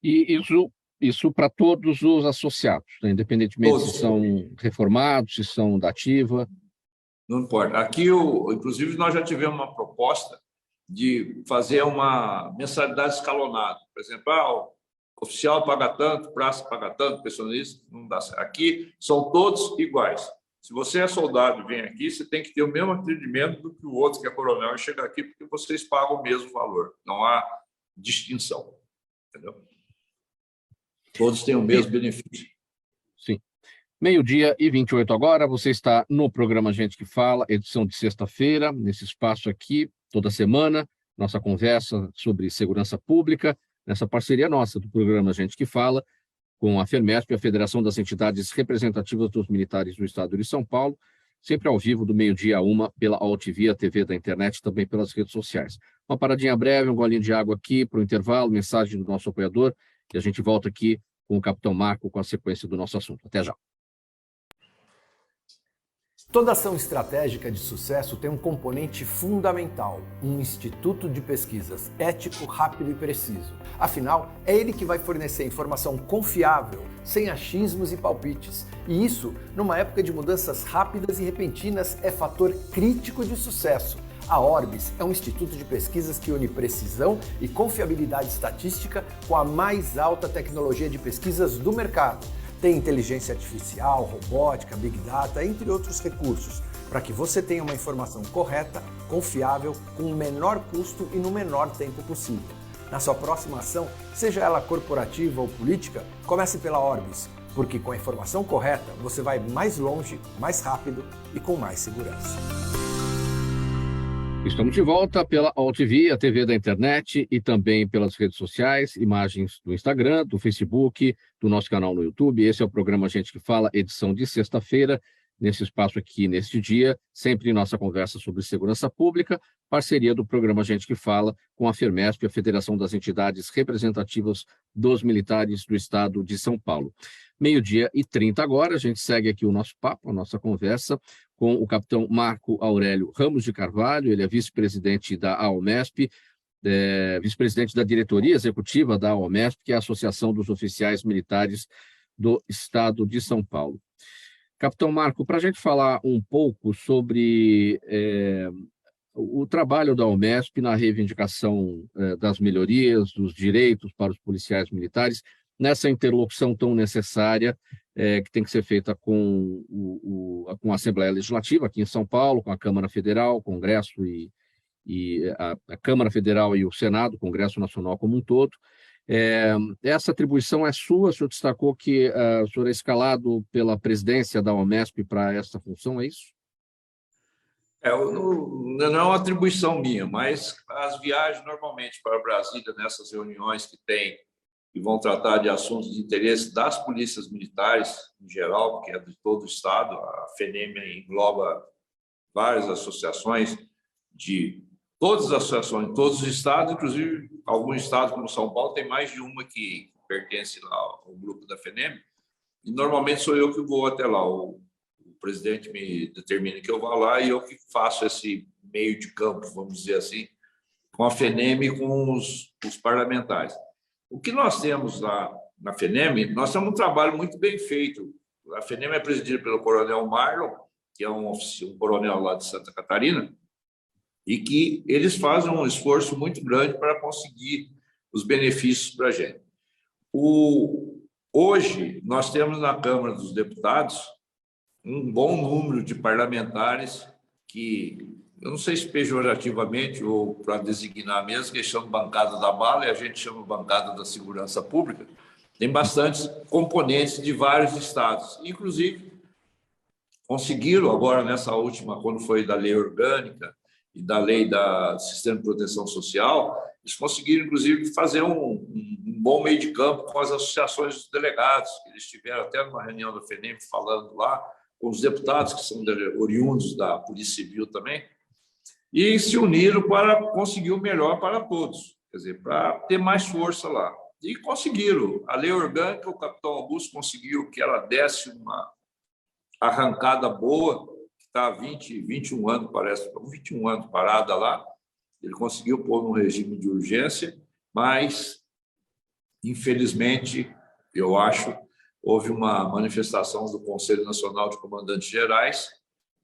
E isso para todos os associados, né? Independentemente Todos. Se são reformados, se são da ativa? Não importa. Aqui, inclusive, nós já tivemos uma proposta de fazer uma mensalidade escalonada. Por exemplo, o oficial paga tanto, praça paga tanto, pensionista, não dá certo. Aqui são todos iguais. Se você é soldado e vem aqui, você tem que ter o mesmo atendimento do que o outro, que é coronel, e chega aqui porque vocês pagam o mesmo valor. Não há distinção. Entendeu? Todos têm o mesmo benefício. Sim. 12h28 agora, você está no programa Gente que Fala, edição de sexta-feira, nesse espaço aqui, toda semana, nossa conversa sobre segurança pública, nessa parceria nossa do programa Gente que Fala, com a FERMESP, a Federação das Entidades Representativas dos Militares do Estado de São Paulo, sempre ao vivo, do 12h a 1h, pela AltV, a TV da internet, também pelas redes sociais. Uma paradinha breve, um golinho de água aqui para o intervalo, mensagem do nosso apoiador, e a gente volta aqui com o Capitão Marco, com a sequência do nosso assunto. Até já. Toda ação estratégica de sucesso tem um componente fundamental, um instituto de pesquisas ético, rápido e preciso. Afinal, é ele que vai fornecer informação confiável, sem achismos e palpites. E isso, numa época de mudanças rápidas e repentinas, é fator crítico de sucesso. A Orbis é um instituto de pesquisas que une precisão e confiabilidade estatística com a mais alta tecnologia de pesquisas do mercado. Tem inteligência artificial, robótica, big data, entre outros recursos, para que você tenha uma informação correta, confiável, com o menor custo e no menor tempo possível. Na sua próxima ação, seja ela corporativa ou política, comece pela Orbis, porque com a informação correta você vai mais longe, mais rápido e com mais segurança. Estamos de volta pela AllTV, a TV da internet e também pelas redes sociais, imagens do Instagram, do Facebook, do nosso canal no YouTube. Esse é o programa Gente que Fala, edição de sexta-feira, nesse espaço aqui, neste dia, sempre nossa conversa sobre segurança pública, parceria do programa Gente que Fala com a FERMESP, a Federação das Entidades Representativas dos Militares do Estado de São Paulo. 12h30 agora, a gente segue aqui o nosso papo, a nossa conversa com o capitão Marco Aurélio Ramos de Carvalho, ele é vice-presidente da AOMESP, vice-presidente da diretoria executiva da AOMESP, que é a Associação dos Oficiais Militares do Estado de São Paulo. Capitão Marco, para a gente falar um pouco sobre o trabalho da AOMESP na reivindicação das melhorias, dos direitos para os policiais militares, nessa interlocução tão necessária que tem que ser feita com a Assembleia Legislativa aqui em São Paulo, com a Câmara Federal, o Congresso e a Câmara Federal e o Senado, o Congresso Nacional como um todo. Essa atribuição é sua, o senhor destacou que o senhor é escalado pela presidência da AOMESP para essa função, é isso? Não é uma atribuição minha, mas as viagens normalmente para Brasília, nessas reuniões que vão tratar de assuntos de interesse das polícias militares em geral, porque é de todo o Estado, a FENEM engloba várias associações de todas as associações de todos os estados, inclusive alguns estados como São Paulo tem mais de uma que pertence lá ao grupo da FENEM, e normalmente sou eu que vou até lá, o presidente me determina que eu vá lá e eu que faço esse meio de campo, vamos dizer assim, com a FENEM e com os parlamentares. O que nós temos lá na FENEM, nós temos um trabalho muito bem feito. A FENEM é presidida pelo coronel Marlon, que é um coronel lá de Santa Catarina, e que eles fazem um esforço muito grande para conseguir os benefícios para a gente. Hoje, nós temos na Câmara dos Deputados um bom número de parlamentares que, eu não sei se pejorativamente ou para designar mesmo, que eles chamam bancada da bala e a gente chama bancada da segurança pública, tem bastantes componentes de vários estados, inclusive conseguiram agora nessa última, quando foi da lei orgânica e da lei do Sistema de Proteção Social, eles conseguiram, inclusive, fazer um bom meio de campo com as associações dos delegados. Eles estiveram até numa reunião da FENEM falando lá com os deputados, que são oriundos da Polícia Civil também, e se uniram para conseguir o melhor para todos, quer dizer, para ter mais força lá. E conseguiram. A lei orgânica, o capitão Augusto conseguiu que ela desse uma arrancada boa, que está há 21 anos, parece, 21 anos parada lá. Ele conseguiu pôr num regime de urgência, mas, infelizmente, eu acho, houve uma manifestação do Conselho Nacional de Comandantes Gerais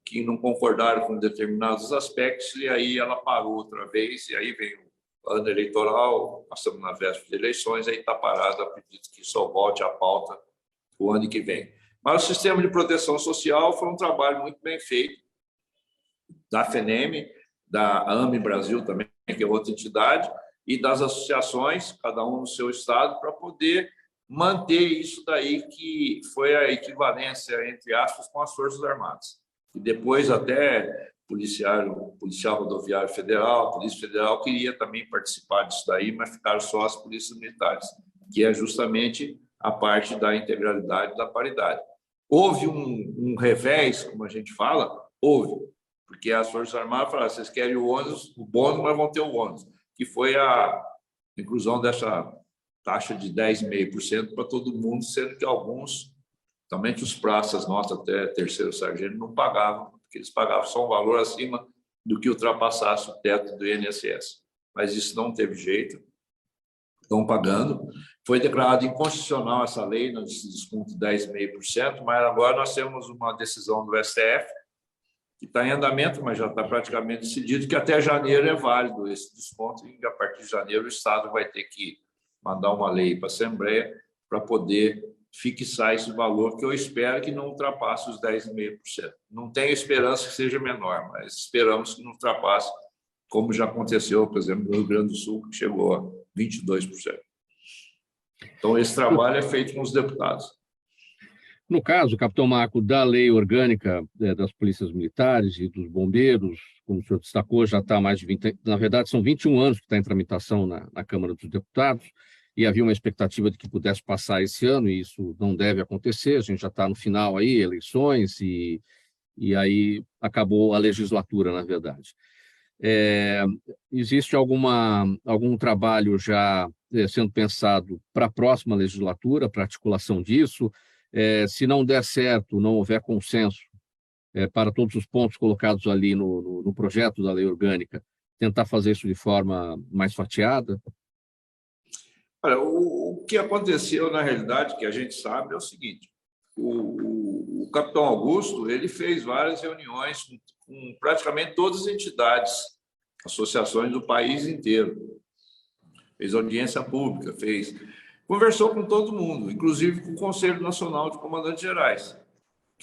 que não concordaram com determinados aspectos, e aí ela parou outra vez, e aí vem o ano eleitoral, nós estamos na véspera de eleições, aí está parado, acredito que só volte à pauta o ano que vem. Mas o sistema de proteção social foi um trabalho muito bem feito da FENEM, da AME Brasil também, que é outra entidade, e das associações, cada um no seu estado, para poder manter isso daí que foi a equivalência, entre aspas, com as Forças Armadas. E depois até policial rodoviário federal, a Polícia Federal queria também participar disso daí, mas ficaram só as polícias militares, que é justamente a parte da integralidade da paridade. Houve um revés, como a gente fala, houve, porque as Forças Armadas falaram, vocês querem o bônus, mas vão ter o ônus, que foi a inclusão dessa taxa de 10,5% para todo mundo, sendo que alguns, somente os praças nossos, até terceiro sargento, não pagavam, porque eles pagavam só um valor acima do que ultrapassasse o teto do INSS. Mas isso não teve jeito, estão pagando. Foi declarado inconstitucional essa lei, no desconto de 10,5%, mas agora nós temos uma decisão do STF que está em andamento, mas já está praticamente decidido que até janeiro é válido esse desconto, e a partir de janeiro o Estado vai ter que mandar uma lei para a Assembleia para poder fixar esse valor, que eu espero que não ultrapasse os 10,5%. Não tenho esperança que seja menor, mas esperamos que não ultrapasse, como já aconteceu, por exemplo, no Rio Grande do Sul, que chegou a 22%. Então, esse trabalho é feito com os deputados. No caso, capitão Marco, da lei orgânica das polícias militares e dos bombeiros, como o senhor destacou, já está há mais de 20, na verdade são 21 anos que está em tramitação na Câmara dos Deputados, e havia uma expectativa de que pudesse passar esse ano, e isso não deve acontecer, a gente já está no final aí, eleições, e aí acabou a legislatura, na verdade. Existe algum trabalho já sendo pensado para a próxima legislatura, para articulação disso? Se não der certo, não houver consenso para todos os pontos colocados ali no projeto da lei orgânica, tentar fazer isso de forma mais fatiada? Olha, o que aconteceu, na realidade, que a gente sabe, é o seguinte: o capitão Augusto ele fez várias reuniões com praticamente todas as entidades, associações do país inteiro. Fez audiência pública, conversou com todo mundo, inclusive com o Conselho Nacional de Comandantes Gerais.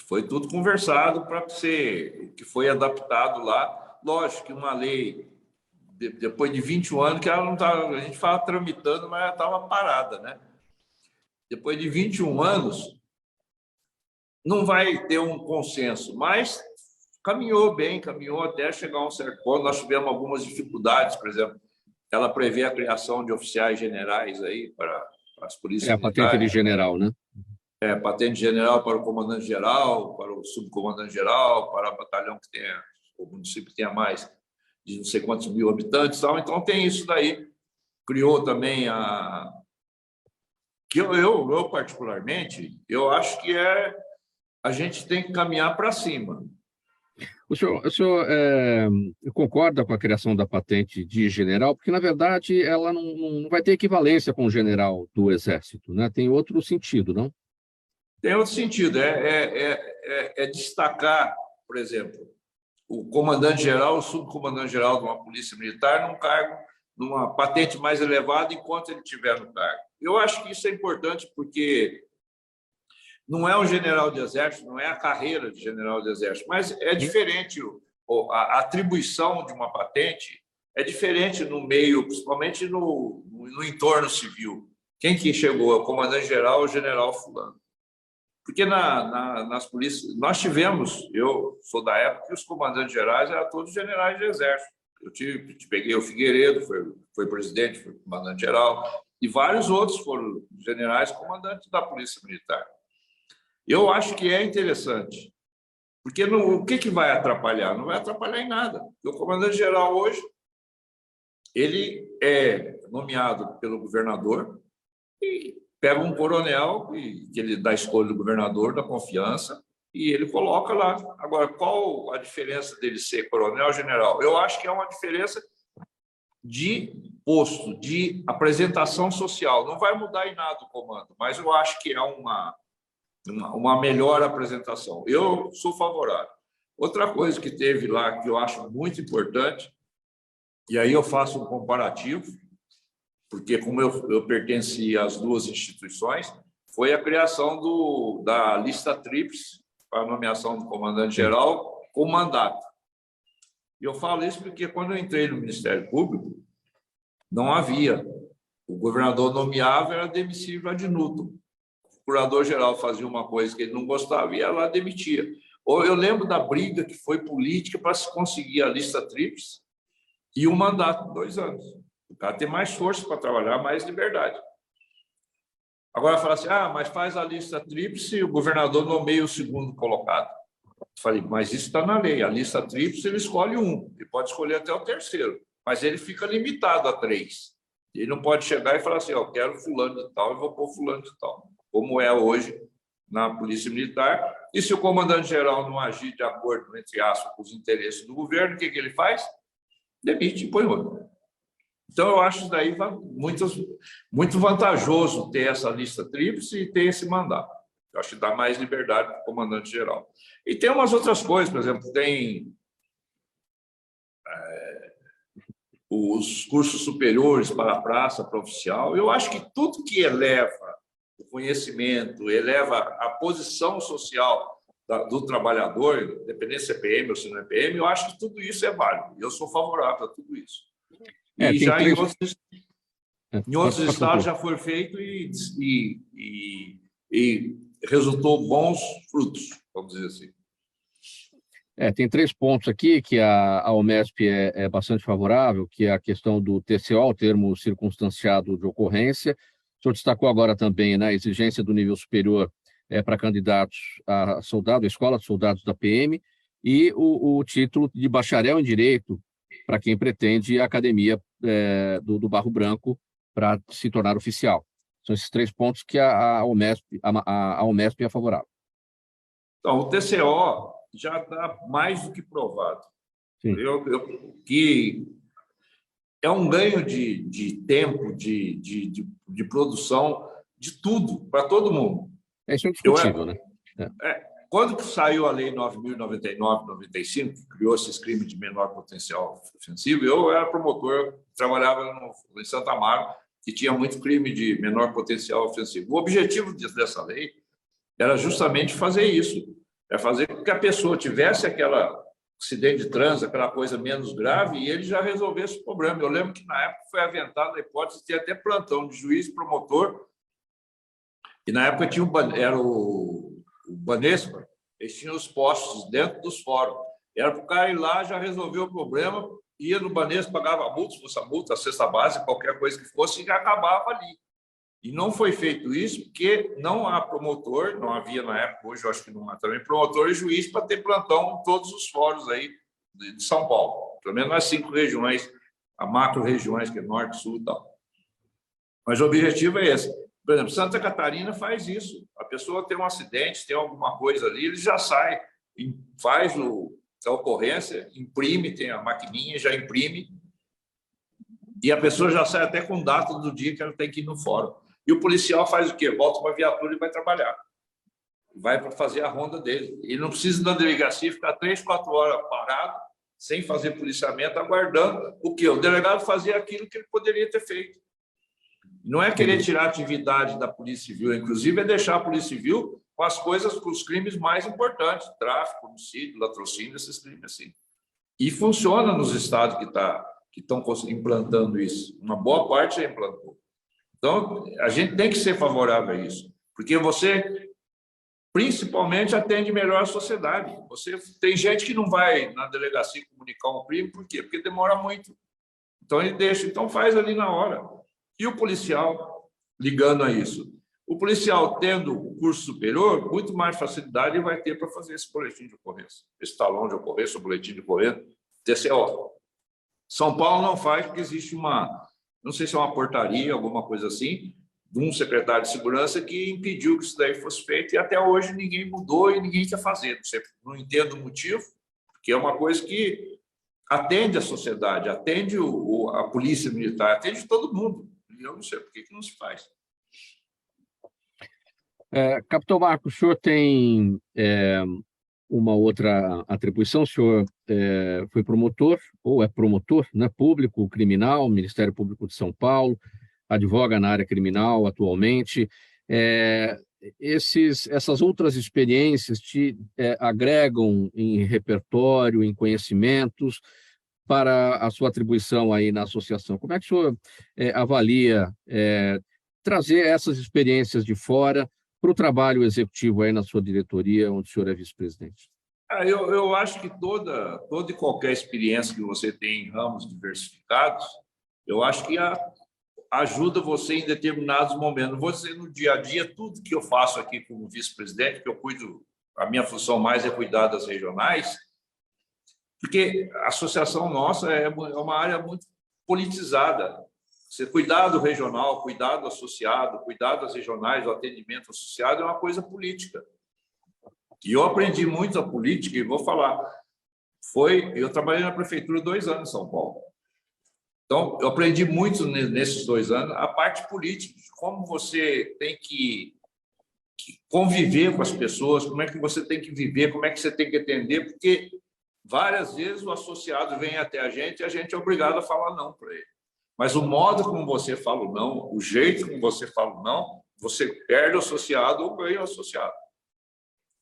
Foi tudo conversado para ser o que foi adaptado lá. Lógico que uma lei, depois de 21 anos, que ela não estava, a gente fala tramitando, mas ela estava parada, né? Depois de 21 anos, não vai ter um consenso, mas caminhou bem, caminhou até chegar a um certo ponto. Nós tivemos algumas dificuldades, por exemplo, ela prevê a criação de oficiais generais aí para as polícias militares. A patente de general, né? Patente general para o comandante-geral, para o subcomandante-geral, para o batalhão que tenha, o município que tenha mais de não sei quantos mil habitantes. Então, tem isso daí. Criou também que eu particularmente, eu acho que a gente tem que caminhar para cima. O senhor concorda com a criação da patente de general? Porque, na verdade, ela não vai ter equivalência com o general do Exército, né? Tem outro sentido, não? Tem outro sentido. Destacar, por exemplo, o comandante-geral, o subcomandante-geral de uma polícia militar num cargo, numa patente mais elevada enquanto ele estiver no cargo. Eu acho que isso é importante porque não é um general de exército, não é a carreira de general de exército, mas é diferente. A atribuição de uma patente é diferente no meio, principalmente no entorno civil. Quem que chegou? O comandante-geral ou o general fulano? Porque nas polícias, nós tivemos, eu sou da época que os comandantes gerais eram todos generais de exército. Eu peguei o Figueiredo, foi presidente, foi comandante-geral, e vários outros foram generais comandantes da Polícia Militar. Eu acho que é interessante, porque o que vai atrapalhar? Não vai atrapalhar em nada. O comandante-geral hoje, ele é nomeado pelo governador e pega um coronel que ele dá a escolha do governador, da confiança, e ele coloca lá. Agora, qual a diferença dele ser coronel ou general? Eu acho que é uma diferença de posto, de apresentação social. Não vai mudar em nada o comando, mas eu acho que é uma melhor apresentação. Eu sou favorável. Outra coisa que teve lá, que eu acho muito importante, e aí eu faço um comparativo, porque como eu pertenci às duas instituições, foi a criação da lista tríplice para a nomeação do comandante-geral com mandato. E eu falo isso porque quando eu entrei no Ministério Público, não havia. O governador nomeava, era demissível ad nutum. O procurador-geral fazia uma coisa que ele não gostava e ia lá demitia. Ou eu lembro da briga que foi política para se conseguir a lista tríplice e o mandato de 2 anos. O cara tem mais força para trabalhar, mais liberdade. Agora fala assim, mas faz a lista tríplice e o governador nomeia o segundo colocado. Eu falei, mas isso está na lei. A lista tríplice ele escolhe um, ele pode escolher até o terceiro, mas ele fica limitado a 3. Ele não pode chegar e falar assim, eu quero fulano de tal e vou pôr fulano de tal, como é hoje na Polícia Militar. E se o comandante-geral não agir de acordo, entre aspas, com os interesses do governo, o que ele faz? Demite e põe outro. Então, eu acho isso daí muito vantajoso ter essa lista tríplice e ter esse mandato. Eu acho que dá mais liberdade para o comandante-geral. E tem umas outras coisas, por exemplo, tem os cursos superiores para a praça, para oficial. Eu acho que tudo que eleva o conhecimento, eleva a posição social do trabalhador, independente se é PM ou se não é PM, eu acho que tudo isso é válido. Eu sou favorável a tudo isso. E já em outros estados já foi feito e resultou bons frutos, vamos dizer assim. Tem 3 pontos aqui que a Omesp é bastante favorável, que é a questão do TCO, o termo circunstanciado de ocorrência. O senhor destacou agora também, né, a exigência do nível superior para candidatos a soldado, a escola de soldados da PM, e o título de bacharel em Direito para quem pretende a academia do Barro Branco para se tornar oficial. São esses 3 pontos que a Omesp é favorável. Então, o TCO já está mais do que provado. Que é um ganho de tempo, de produção, de tudo, para todo mundo. Isso é indiscutível, né? Quando saiu a Lei 9.099/95, que criou esses crimes de menor potencial ofensivo, eu era promotor, trabalhava em Santa Amaro, que tinha muito crime de menor potencial ofensivo. O objetivo dessa lei era justamente fazer isso, fazer com que a pessoa tivesse aquele acidente de trânsito, aquela coisa menos grave, e ele já resolvesse o problema. Eu lembro que, na época, foi aventada a hipótese de ter até plantão de juiz promotor, e, na época, era o Banespa, eles tinham os postos dentro dos fóruns. Era para o cara ir lá, já resolver o problema, ia no Banespa, pagava a multa, se fosse a multa, a cesta base, qualquer coisa que fosse, e já acabava ali. E não foi feito isso porque não há promotor, não havia na época, hoje eu acho que não há também, promotor e juiz para ter plantão em todos os fóruns aí de São Paulo. Pelo menos nas 5 regiões, a macro-regiões, que é Norte, Sul e tal. Mas o objetivo é esse. Por exemplo, Santa Catarina faz isso. A pessoa tem um acidente, tem alguma coisa ali, ele já sai, faz a ocorrência, imprime, tem a maquininha, já imprime, e a pessoa já sai até com data do dia que ela tem que ir no fórum. E o policial faz o quê? Volta uma viatura e vai trabalhar. Vai para fazer a ronda dele. Ele não precisa na delegacia ficar 3, 4 horas parado, sem fazer policiamento, aguardando o quê? O delegado fazia aquilo que ele poderia ter feito. Não é querer tirar a atividade da Polícia Civil, inclusive é deixar a Polícia Civil com as coisas, com os crimes mais importantes, tráfico, homicídio, latrocínio, esses crimes assim. E funciona nos estados que estão implantando isso. Uma boa parte já implantou. Então, a gente tem que ser favorável a isso, porque você, principalmente, atende melhor a sociedade. Tem gente que não vai na delegacia comunicar um crime, por quê? Porque demora muito. Então, ele deixa, então faz ali na hora. E o policial, ligando a isso, o policial tendo curso superior, muito mais facilidade ele vai ter para fazer esse boletim de ocorrência, esse talão de ocorrência, o boletim de ocorrência, TCO. São Paulo não faz porque existe não sei se é uma portaria, alguma coisa assim, de um secretário de segurança que impediu que isso daí fosse feito e até hoje ninguém mudou e ninguém quer fazer. Não entendo o motivo, porque é uma coisa que atende a sociedade, atende a polícia militar, atende todo mundo. E eu não sei por que não se faz. Capitão Marcos, o senhor tem uma outra atribuição, o senhor foi promotor, ou é promotor, né, público, criminal, Ministério Público de São Paulo, advoga na área criminal atualmente. Essas outras experiências te agregam em repertório, em conhecimentos, para a sua atribuição aí na associação. Como é que o senhor avalia trazer essas experiências de fora para o trabalho executivo aí na sua diretoria, onde o senhor é vice-presidente? Eu acho que toda e qualquer experiência que você tem em ramos diversificados, eu acho que ajuda você em determinados momentos. Você, no dia a dia, tudo que eu faço aqui como vice-presidente, que eu cuido, a minha função mais é cuidar das regionais, porque a associação nossa é uma área muito politizada. Você cuidar do regional, cuidar do associado, cuidar das regionais, o atendimento associado é uma coisa política. E eu aprendi muito a política, e vou falar, eu trabalhei na prefeitura 2 anos em São Paulo. Então, eu aprendi muito nesses 2 anos a parte política, de como você tem que conviver com as pessoas, como é que você tem que viver, como é que você tem que atender, porque várias vezes o associado vem até a gente e a gente é obrigado a falar não para ele. Mas o modo como você fala o não, o jeito como você fala o não, você perde o associado ou ganha o associado.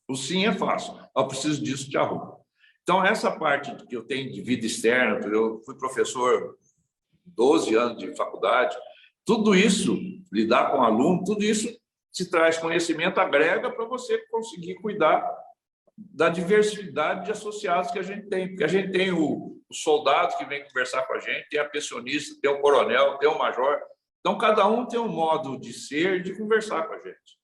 O sim é fácil, eu preciso disso, te arrumo. Então, essa parte que eu tenho de vida externa, eu fui professor 12 anos de faculdade, tudo isso, lidar com aluno, tudo isso te traz conhecimento, agrega para você conseguir cuidar da diversidade de associados que a gente tem. Porque a gente tem o soldado que vem conversar com a gente, tem a pensionista, tem o coronel, tem o major. Então, cada um tem um modo de ser e de conversar com a gente.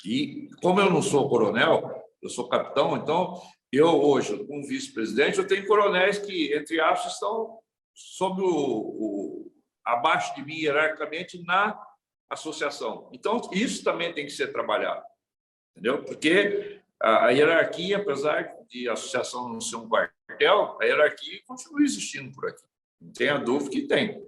E, como eu não sou coronel, eu sou capitão, então, eu hoje, como vice-presidente, eu tenho coronéis que, entre aspas, estão sob abaixo de mim, hierarquicamente, na associação. Então, isso também tem que ser trabalhado, entendeu? Porque a hierarquia, apesar de a associação não ser um quartel, a hierarquia continua existindo por aqui. Não tenha dúvida que tem.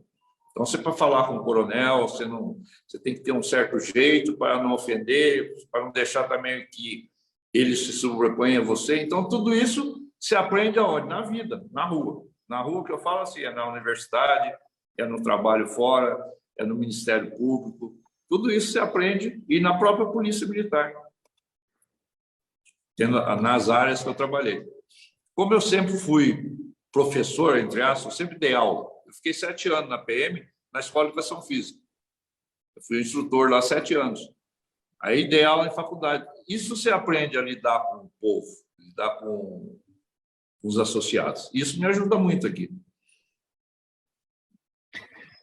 Então, você para falar com o coronel, você tem que ter um certo jeito para não ofender, para não deixar também que ele se sobreponha a você. Então, tudo isso se aprende aonde? Na vida, na rua. Na rua, que eu falo assim, é na universidade, é no trabalho fora, é no Ministério Público. Tudo isso se aprende e na própria Polícia Militar, nas áreas que eu trabalhei. Como eu sempre fui professor, entre aspas, eu sempre dei aula. Eu fiquei 7 anos na PM, na Escola de Educação Física. Eu fui instrutor lá 7 anos. Aí dei aula em faculdade. Isso você aprende a lidar com o povo, lidar com os associados. Isso me ajuda muito aqui.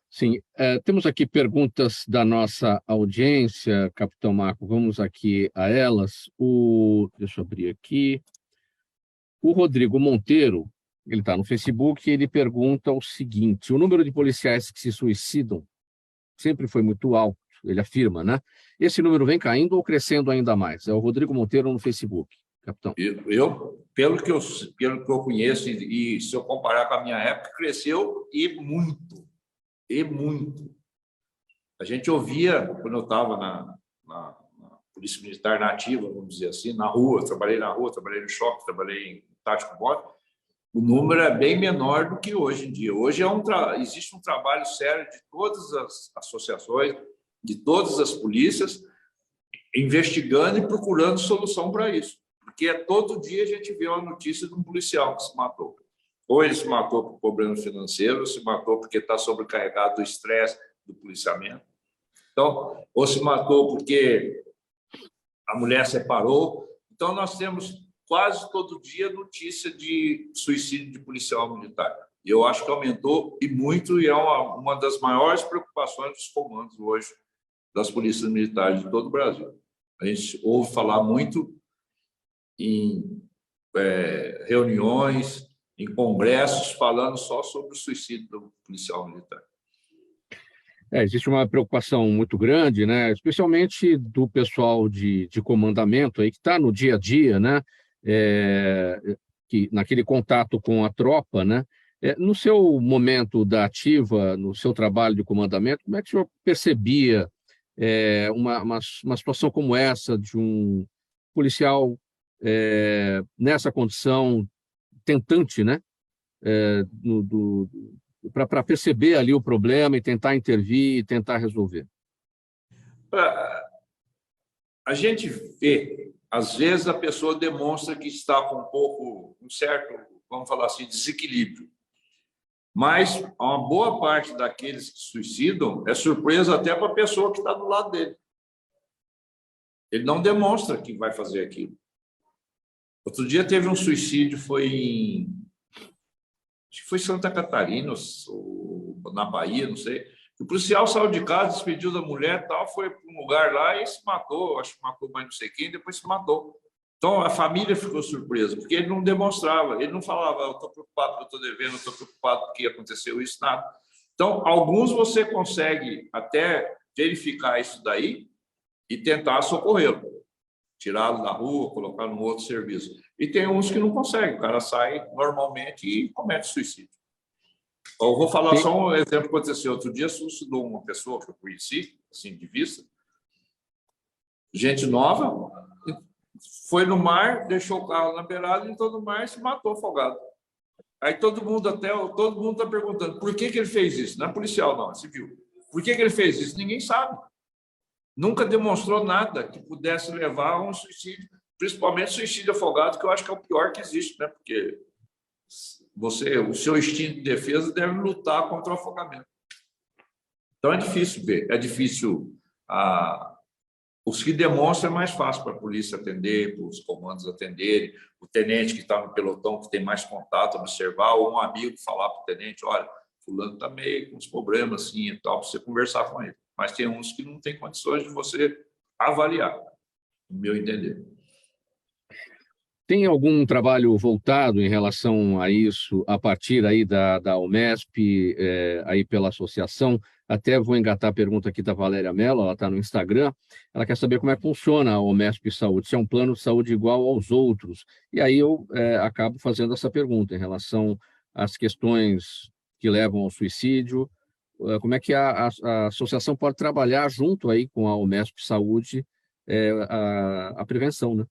Sim, temos aqui perguntas da nossa audiência, Capitão Marco, vamos aqui a elas. Deixa eu abrir aqui. O Rodrigo Monteiro, ele está no Facebook, e ele pergunta o seguinte: o número de policiais que se suicidam sempre foi muito alto, ele afirma, né? Esse número vem caindo ou crescendo ainda mais? É o Rodrigo Monteiro no Facebook, capitão. Pelo que eu conheço, e se eu comparar com a minha época, cresceu e muito. E muito. A gente ouvia, quando eu estava na Polícia Militar na ativa, vamos dizer assim, na rua, trabalhei no shopping, trabalhei em tático móvel, o número é bem menor do que hoje em dia. Hoje existe um trabalho sério de todas as associações, de todas as polícias, investigando e procurando solução para isso. Porque todo dia a gente vê uma notícia de um policial que se matou. Ou ele se matou por problema financeiro, ou se matou porque está sobrecarregado do estresse do policiamento. Então, ou se matou porque a mulher separou. Então, nós temos quase todo dia notícia de suicídio de policial militar. E eu acho que aumentou e muito, e é uma das maiores preocupações dos comandos hoje das polícias militares de todo o Brasil. A gente ouve falar muito em reuniões, em congressos, falando só sobre o suicídio do policial militar. Existe uma preocupação muito grande, né? Especialmente do pessoal de comandamento aí, que está no dia a dia, né? Que, naquele contato com a tropa, né? No seu momento da ativa, no seu trabalho de comandamento, como é que o senhor percebia uma situação como essa de um policial nessa condição tentante, né? Para perceber ali o problema e tentar intervir e tentar resolver? A gente vê, às vezes a pessoa demonstra que está com um certo, vamos falar assim, desequilíbrio. Mas uma boa parte daqueles que suicidam é surpresa até para a pessoa que está do lado dele. Ele não demonstra que vai fazer aquilo. Outro dia teve um suicídio, acho que foi em Santa Catarina, ou na Bahia, não sei. O policial saiu de casa, despediu da mulher, tal, foi para um lugar lá e se matou. Acho que matou mais não sei quem, depois se matou. Então, a família ficou surpresa, porque ele não demonstrava, ele não falava, eu estou preocupado porque eu estou devendo, estou preocupado porque aconteceu isso, nada. Então, alguns você consegue até verificar isso daí e tentar socorrê-lo, tirá-lo da rua, colocar num outro serviço. E tem uns que não conseguem, o cara sai normalmente e comete suicídio. Eu vou falar só um exemplo que aconteceu. Outro dia suicidou uma pessoa que eu conheci, assim, de vista, gente nova, foi no mar, deixou o carro na beirada, entrou no mar e se matou afogado. Aí todo mundo está perguntando por que ele fez isso. Não é policial, não, é civil. Por que ele fez isso? Ninguém sabe. Nunca demonstrou nada que pudesse levar a um suicídio, principalmente suicídio afogado, que eu acho que é o pior que existe, né? Porque o seu instinto de defesa deve lutar contra o afogamento. Então é difícil ver, é difícil. Os que demonstram é mais fácil para a polícia atender, para os comandos atenderem, o tenente que está no pelotão, que tem mais contato, observar, ou um amigo falar para o tenente, olha, fulano está meio com uns problemas assim e tal, para você conversar com ele. Mas tem uns que não tem condições de você avaliar, no meu entender. Tem algum trabalho voltado em relação a isso, a partir aí da Umesp, aí pela associação? Até vou engatar a pergunta aqui da Valéria Mello, ela está no Instagram, ela quer saber como é que funciona a Umesp Saúde, se é um plano de saúde igual aos outros. E aí eu acabo fazendo essa pergunta em relação às questões que levam ao suicídio, como é que a associação pode trabalhar junto aí com a Umesp Saúde a prevenção, né?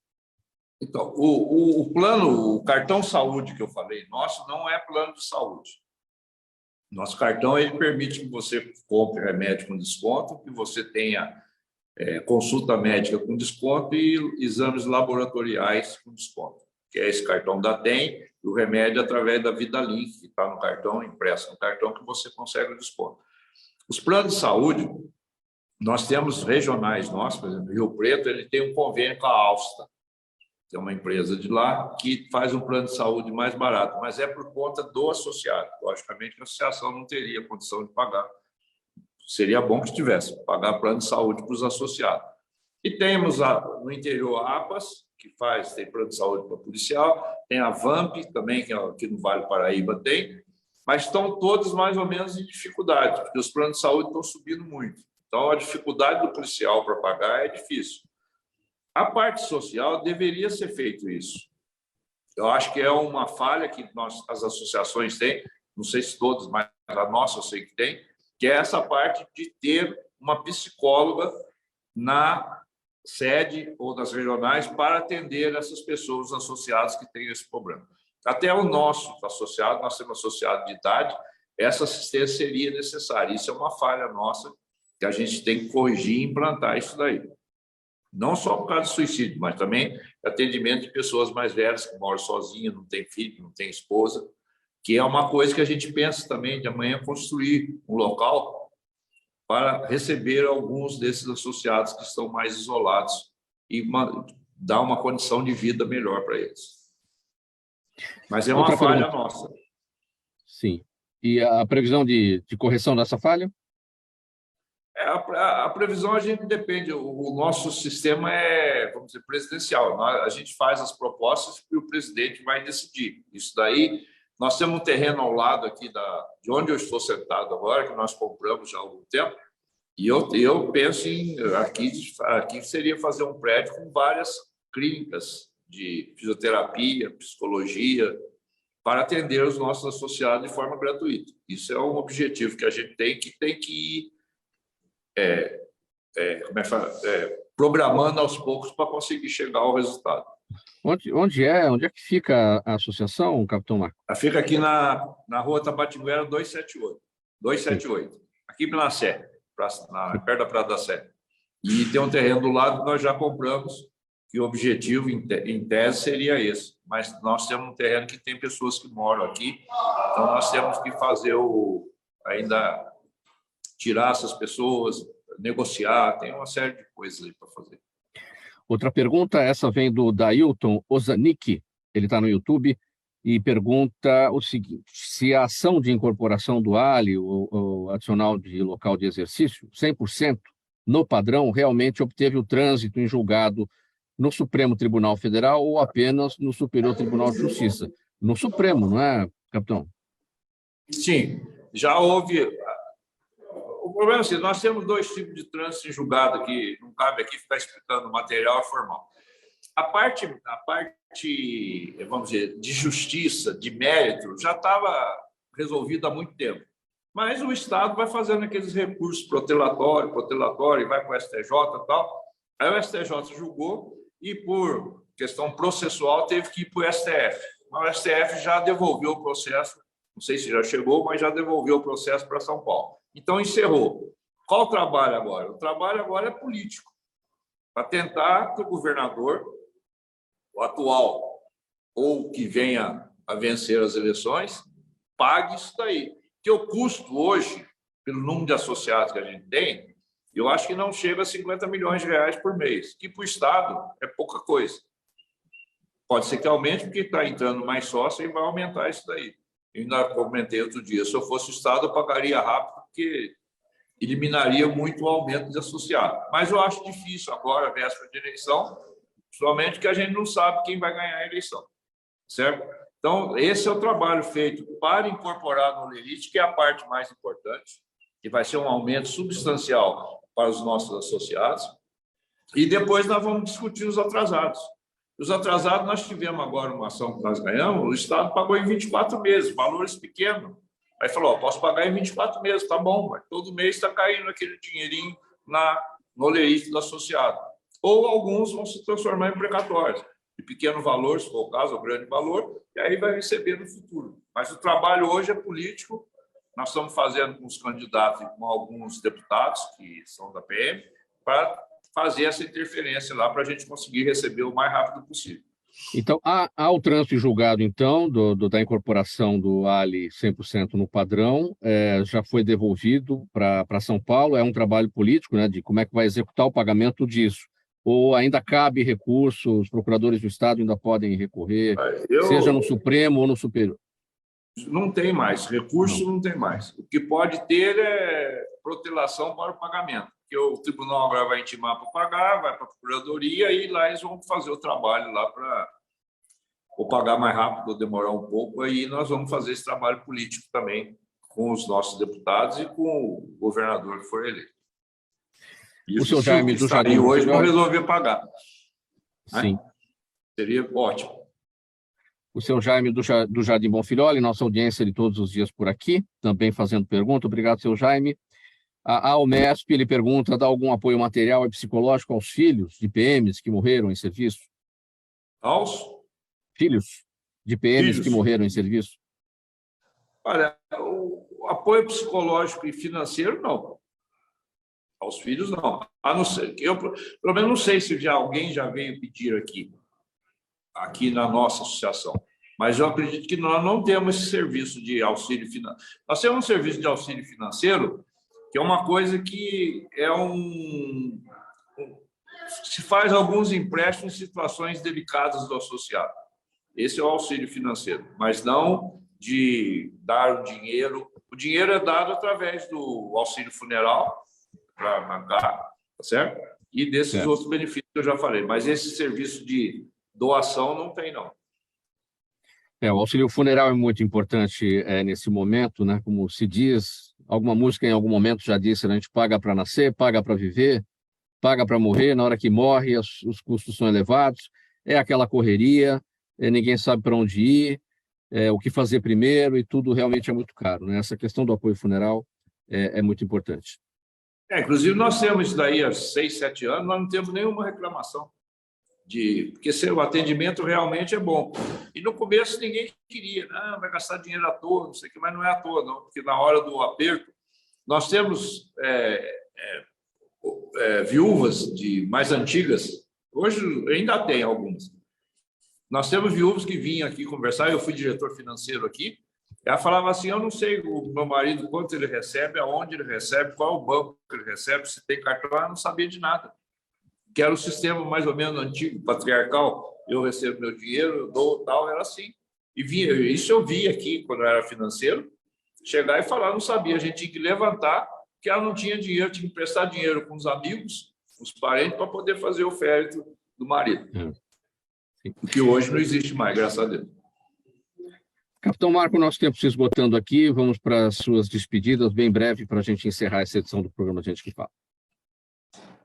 Então, o plano, o cartão saúde que eu falei, nosso não é plano de saúde. Nosso cartão ele permite que você compre remédio com desconto, que você tenha consulta médica com desconto e exames laboratoriais com desconto, que é esse cartão da DEM, e o remédio através da Vida Link, que está no cartão, impresso no cartão, que você consegue o desconto. Os planos de saúde, nós temos regionais nossos, por exemplo, Rio Preto, ele tem um convênio com a Alsta, que é uma empresa de lá, que faz um plano de saúde mais barato, mas é por conta do associado. Logicamente, a associação não teria condição de pagar. Seria bom que tivesse, pagar plano de saúde para os associados. E temos no interior a APAS, que tem plano de saúde para policial, tem a VAMP também, que aqui no Vale do Paraíba tem, mas estão todos mais ou menos em dificuldade, porque os planos de saúde estão subindo muito. Então, a dificuldade do policial para pagar é difícil. A parte social deveria ser feito isso. Eu acho que é uma falha que as associações têm, não sei se todas, mas a nossa eu sei que tem, que é essa parte de ter uma psicóloga na sede ou nas regionais para atender essas pessoas associadas que têm esse problema. Até o nosso associado, nós temos associado de idade, essa assistência seria necessária. Isso é uma falha nossa que a gente tem que corrigir e implantar isso daí. Não só por causa do suicídio, mas também atendimento de pessoas mais velhas que moram sozinhas, não tem filho, não tem esposa, que é uma coisa que a gente pensa também de amanhã construir um local para receber alguns desses associados que estão mais isolados e dar uma condição de vida melhor para eles. Mas é uma falha nossa. Sim. E a previsão de correção dessa falha? A previsão a gente depende, o nosso sistema é, vamos dizer, presidencial. A gente faz as propostas e o presidente vai decidir. Isso daí, nós temos um terreno ao lado aqui de onde eu estou sentado agora, que nós compramos já há algum tempo, e eu penso em, aqui seria fazer um prédio com várias clínicas de fisioterapia, psicologia, para atender os nossos associados de forma gratuita. Isso é um objetivo que a gente tem que ir programando aos poucos para conseguir chegar ao resultado. Onde é que fica a associação, capitão Marco? Fica aqui na Rua Tabatinguera 278, aqui na Sé, perto da Praça da Sé. E tem um terreno do lado que nós já compramos, que o objetivo, em tese, seria esse. Mas nós temos um terreno que tem pessoas que moram aqui, então nós temos que fazer ainda tirar essas pessoas, negociar, tem uma série de coisas aí para fazer. Outra pergunta, essa vem do Dailton Ozanik, ele está no YouTube, e pergunta o seguinte: se a ação de incorporação do ALI, o adicional de local de exercício, 100% no padrão, realmente obteve o trânsito em julgado no Supremo Tribunal Federal ou apenas no Superior Tribunal de Justiça? No Supremo, não é, capitão? Sim, já houve. O problema é assim, nós temos dois tipos de trânsito em julgado aqui, não cabe aqui ficar explicando material formal. A parte, vamos dizer, de justiça, de mérito, já estava resolvida há muito tempo. Mas o Estado vai fazendo aqueles recursos protelatório, e vai para o STJ e tal, Aí o STJ julgou e, por questão processual, teve que ir para o STF. Mas o STF já devolveu o processo, não sei se já chegou, mas já devolveu o processo para São Paulo. Então, encerrou. Qual o trabalho agora? O trabalho agora é político, para tentar que o governador, o atual, ou que venha a vencer as eleições, pague isso daí. Porque o custo hoje, pelo número de associados que a gente tem, eu acho que não chega a 50 milhões de reais por mês, que para o Estado é pouca coisa. Pode ser que aumente, porque está entrando mais sócio e vai aumentar isso daí. Eu ainda comentei outro dia, se eu fosse o Estado, eu pagaria rápido, porque eliminaria muito o aumento de associado. Mas eu acho difícil agora, véspera de eleição, somente que a gente não sabe quem vai ganhar a eleição, certo? Então, esse é o trabalho feito para incorporar no Lerite, que é a parte mais importante, que vai ser um aumento substancial para os nossos associados. E depois nós vamos discutir os atrasados. Os atrasados, nós tivemos agora uma ação que nós ganhamos, o Estado pagou em 24 meses, valores pequenos. Aí falou, posso pagar em 24 meses, tá bom, mas todo mês está caindo aquele dinheirinho no Lerite do associado. Ou alguns vão se transformar em precatórios, de pequeno valor, se for o caso, ou grande valor, e aí vai receber no futuro. Mas o trabalho hoje é político, nós estamos fazendo com os candidatos e com alguns deputados, que são da PM, para fazer essa interferência lá para a gente conseguir receber o mais rápido possível. Então, há o trânsito julgado, então, da incorporação do Ali 100% no padrão, já foi devolvido para São Paulo, é um trabalho político, né, de como é que vai executar o pagamento disso. Ou ainda cabe recurso, os procuradores do Estado ainda podem recorrer, seja no Supremo ou no Superior? Não tem mais, recurso não tem mais. O que pode ter é protelação para o pagamento, porque o tribunal agora vai intimar para pagar, vai para a procuradoria e lá eles vão fazer o trabalho lá para ou pagar mais rápido ou demorar um pouco, aí nós vamos fazer esse trabalho político também com os nossos deputados e com o governador que for eleito. Isso, o senhor Jaime do Jardim hoje não resolver pagar. Sim. Seria ótimo. O senhor Jaime do Jardim Bonfilholi, nossa audiência de todos os dias por aqui, também fazendo pergunta. Obrigado, senhor Jaime. A Almesp, ele pergunta, dá algum apoio material e psicológico aos filhos de PMs que morreram em serviço? Aos? Filhos de PMs que morreram em serviço? Olha, o apoio psicológico e financeiro, não. Aos filhos, não. A não ser que eu, pelo menos, não sei se alguém já veio pedir aqui na nossa associação, mas eu acredito que nós não temos esse serviço de auxílio financeiro. Nós temos um serviço de auxílio financeiro, que é uma coisa que se faz alguns empréstimos em situações delicadas do associado. Esse é o auxílio financeiro, mas não de dar o dinheiro. O dinheiro é dado através do auxílio funeral, para bancar, tá certo? E desses outros benefícios que eu já falei. Mas esse serviço de doação não tem, não. O auxílio funeral é muito importante nesse momento, né? Como se diz, alguma música em algum momento já disse, né? A gente paga para nascer, paga para viver, paga para morrer. Na hora que morre, os custos são elevados, é aquela correria, ninguém sabe para onde ir, o que fazer primeiro, e tudo realmente é muito caro, né? Essa questão do apoio funeral é muito importante. Inclusive, nós temos isso daí há 6, 7 anos, nós não temos nenhuma reclamação. Porque o atendimento realmente é bom. E no começo ninguém queria, não, vai gastar dinheiro à toa, não sei o que, mas não é à toa, não, porque na hora do aperto, nós temos viúvas mais antigas, hoje ainda tem algumas. Nós temos viúvas que vinham aqui conversar, eu fui diretor financeiro aqui, ela falava assim, eu não sei o meu marido quanto ele recebe, aonde ele recebe, qual o banco que ele recebe, se tem cartão, ela não sabia de nada. Que era o sistema mais ou menos antigo, patriarcal, eu recebo meu dinheiro, eu dou tal, era assim. Isso eu vi aqui, quando eu era financeiro, chegar e falar, não sabia, a gente tinha que levantar, que ela não tinha dinheiro, tinha que prestar dinheiro com os amigos, os parentes, para poder fazer o féretro do marido. Que hoje não existe mais, graças a Deus. Capitão Marco, nosso tempo se esgotando aqui, vamos para as suas despedidas, bem breve, para a gente encerrar essa edição do programa Gente que Fala.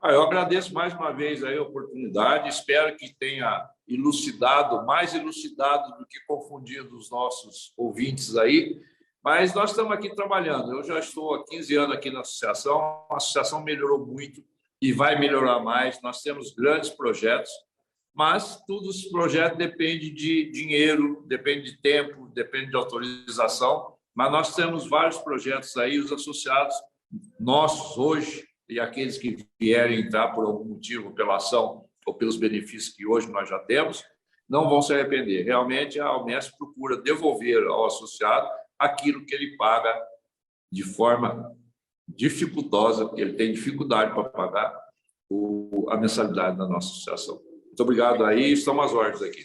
Eu agradeço mais uma vez a oportunidade, espero que tenha mais elucidado do que confundido os nossos ouvintes aí, mas nós estamos aqui trabalhando. Eu já estou há 15 anos aqui na associação, a associação melhorou muito, e vai melhorar mais. Nós temos grandes projetos, mas todos os projetos dependem de dinheiro, depende de tempo, depende de autorização, mas nós temos vários projetos aí, os associados nossos hoje e aqueles que vierem entrar por algum motivo, pela ação ou pelos benefícios que hoje nós já temos, não vão se arrepender. Realmente, a Almesp procura devolver ao associado aquilo que ele paga de forma dificultosa, porque ele tem dificuldade para pagar a mensalidade da nossa associação. Muito obrigado aí, estamos às ordens aqui.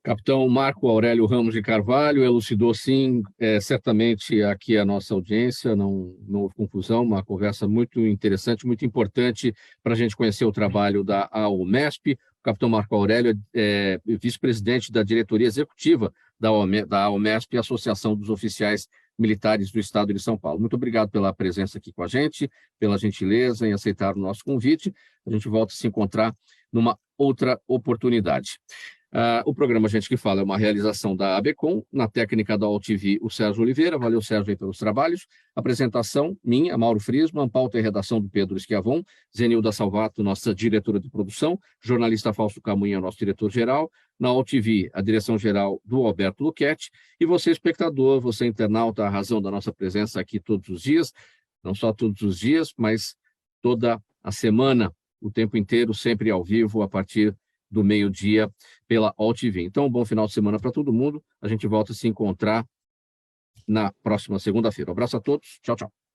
Capitão Marco Aurélio Ramos de Carvalho elucidou, sim, certamente aqui a nossa audiência, não houve confusão, uma conversa muito interessante, muito importante para a gente conhecer o trabalho da Almesp. O capitão Marco Aurélio é vice-presidente da diretoria executiva da Almesp, Associação dos Oficiais Militares do Estado de São Paulo. Muito obrigado pela presença aqui com a gente, pela gentileza em aceitar o nosso convite. A gente volta a se encontrar numa outra oportunidade. O programa Gente que Fala é uma realização da ABCOM, na técnica da AltV, o Sérgio Oliveira. Valeu, Sérgio, aí pelos trabalhos. Apresentação minha, Mauro Friesman, pauta e redação do Pedro Schiavon, Zenilda Salvato, nossa diretora de produção, jornalista Fausto Camunha, nosso diretor-geral, na AltV, a direção-geral do Alberto Luchetti, e você, espectador, você, internauta, a razão da nossa presença aqui todos os dias, não só todos os dias, mas toda a semana, o tempo inteiro, sempre ao vivo, a partir do meio-dia, pela AltV. Então, um bom final de semana para todo mundo. A gente volta a se encontrar na próxima segunda-feira. Um abraço a todos. Tchau, tchau.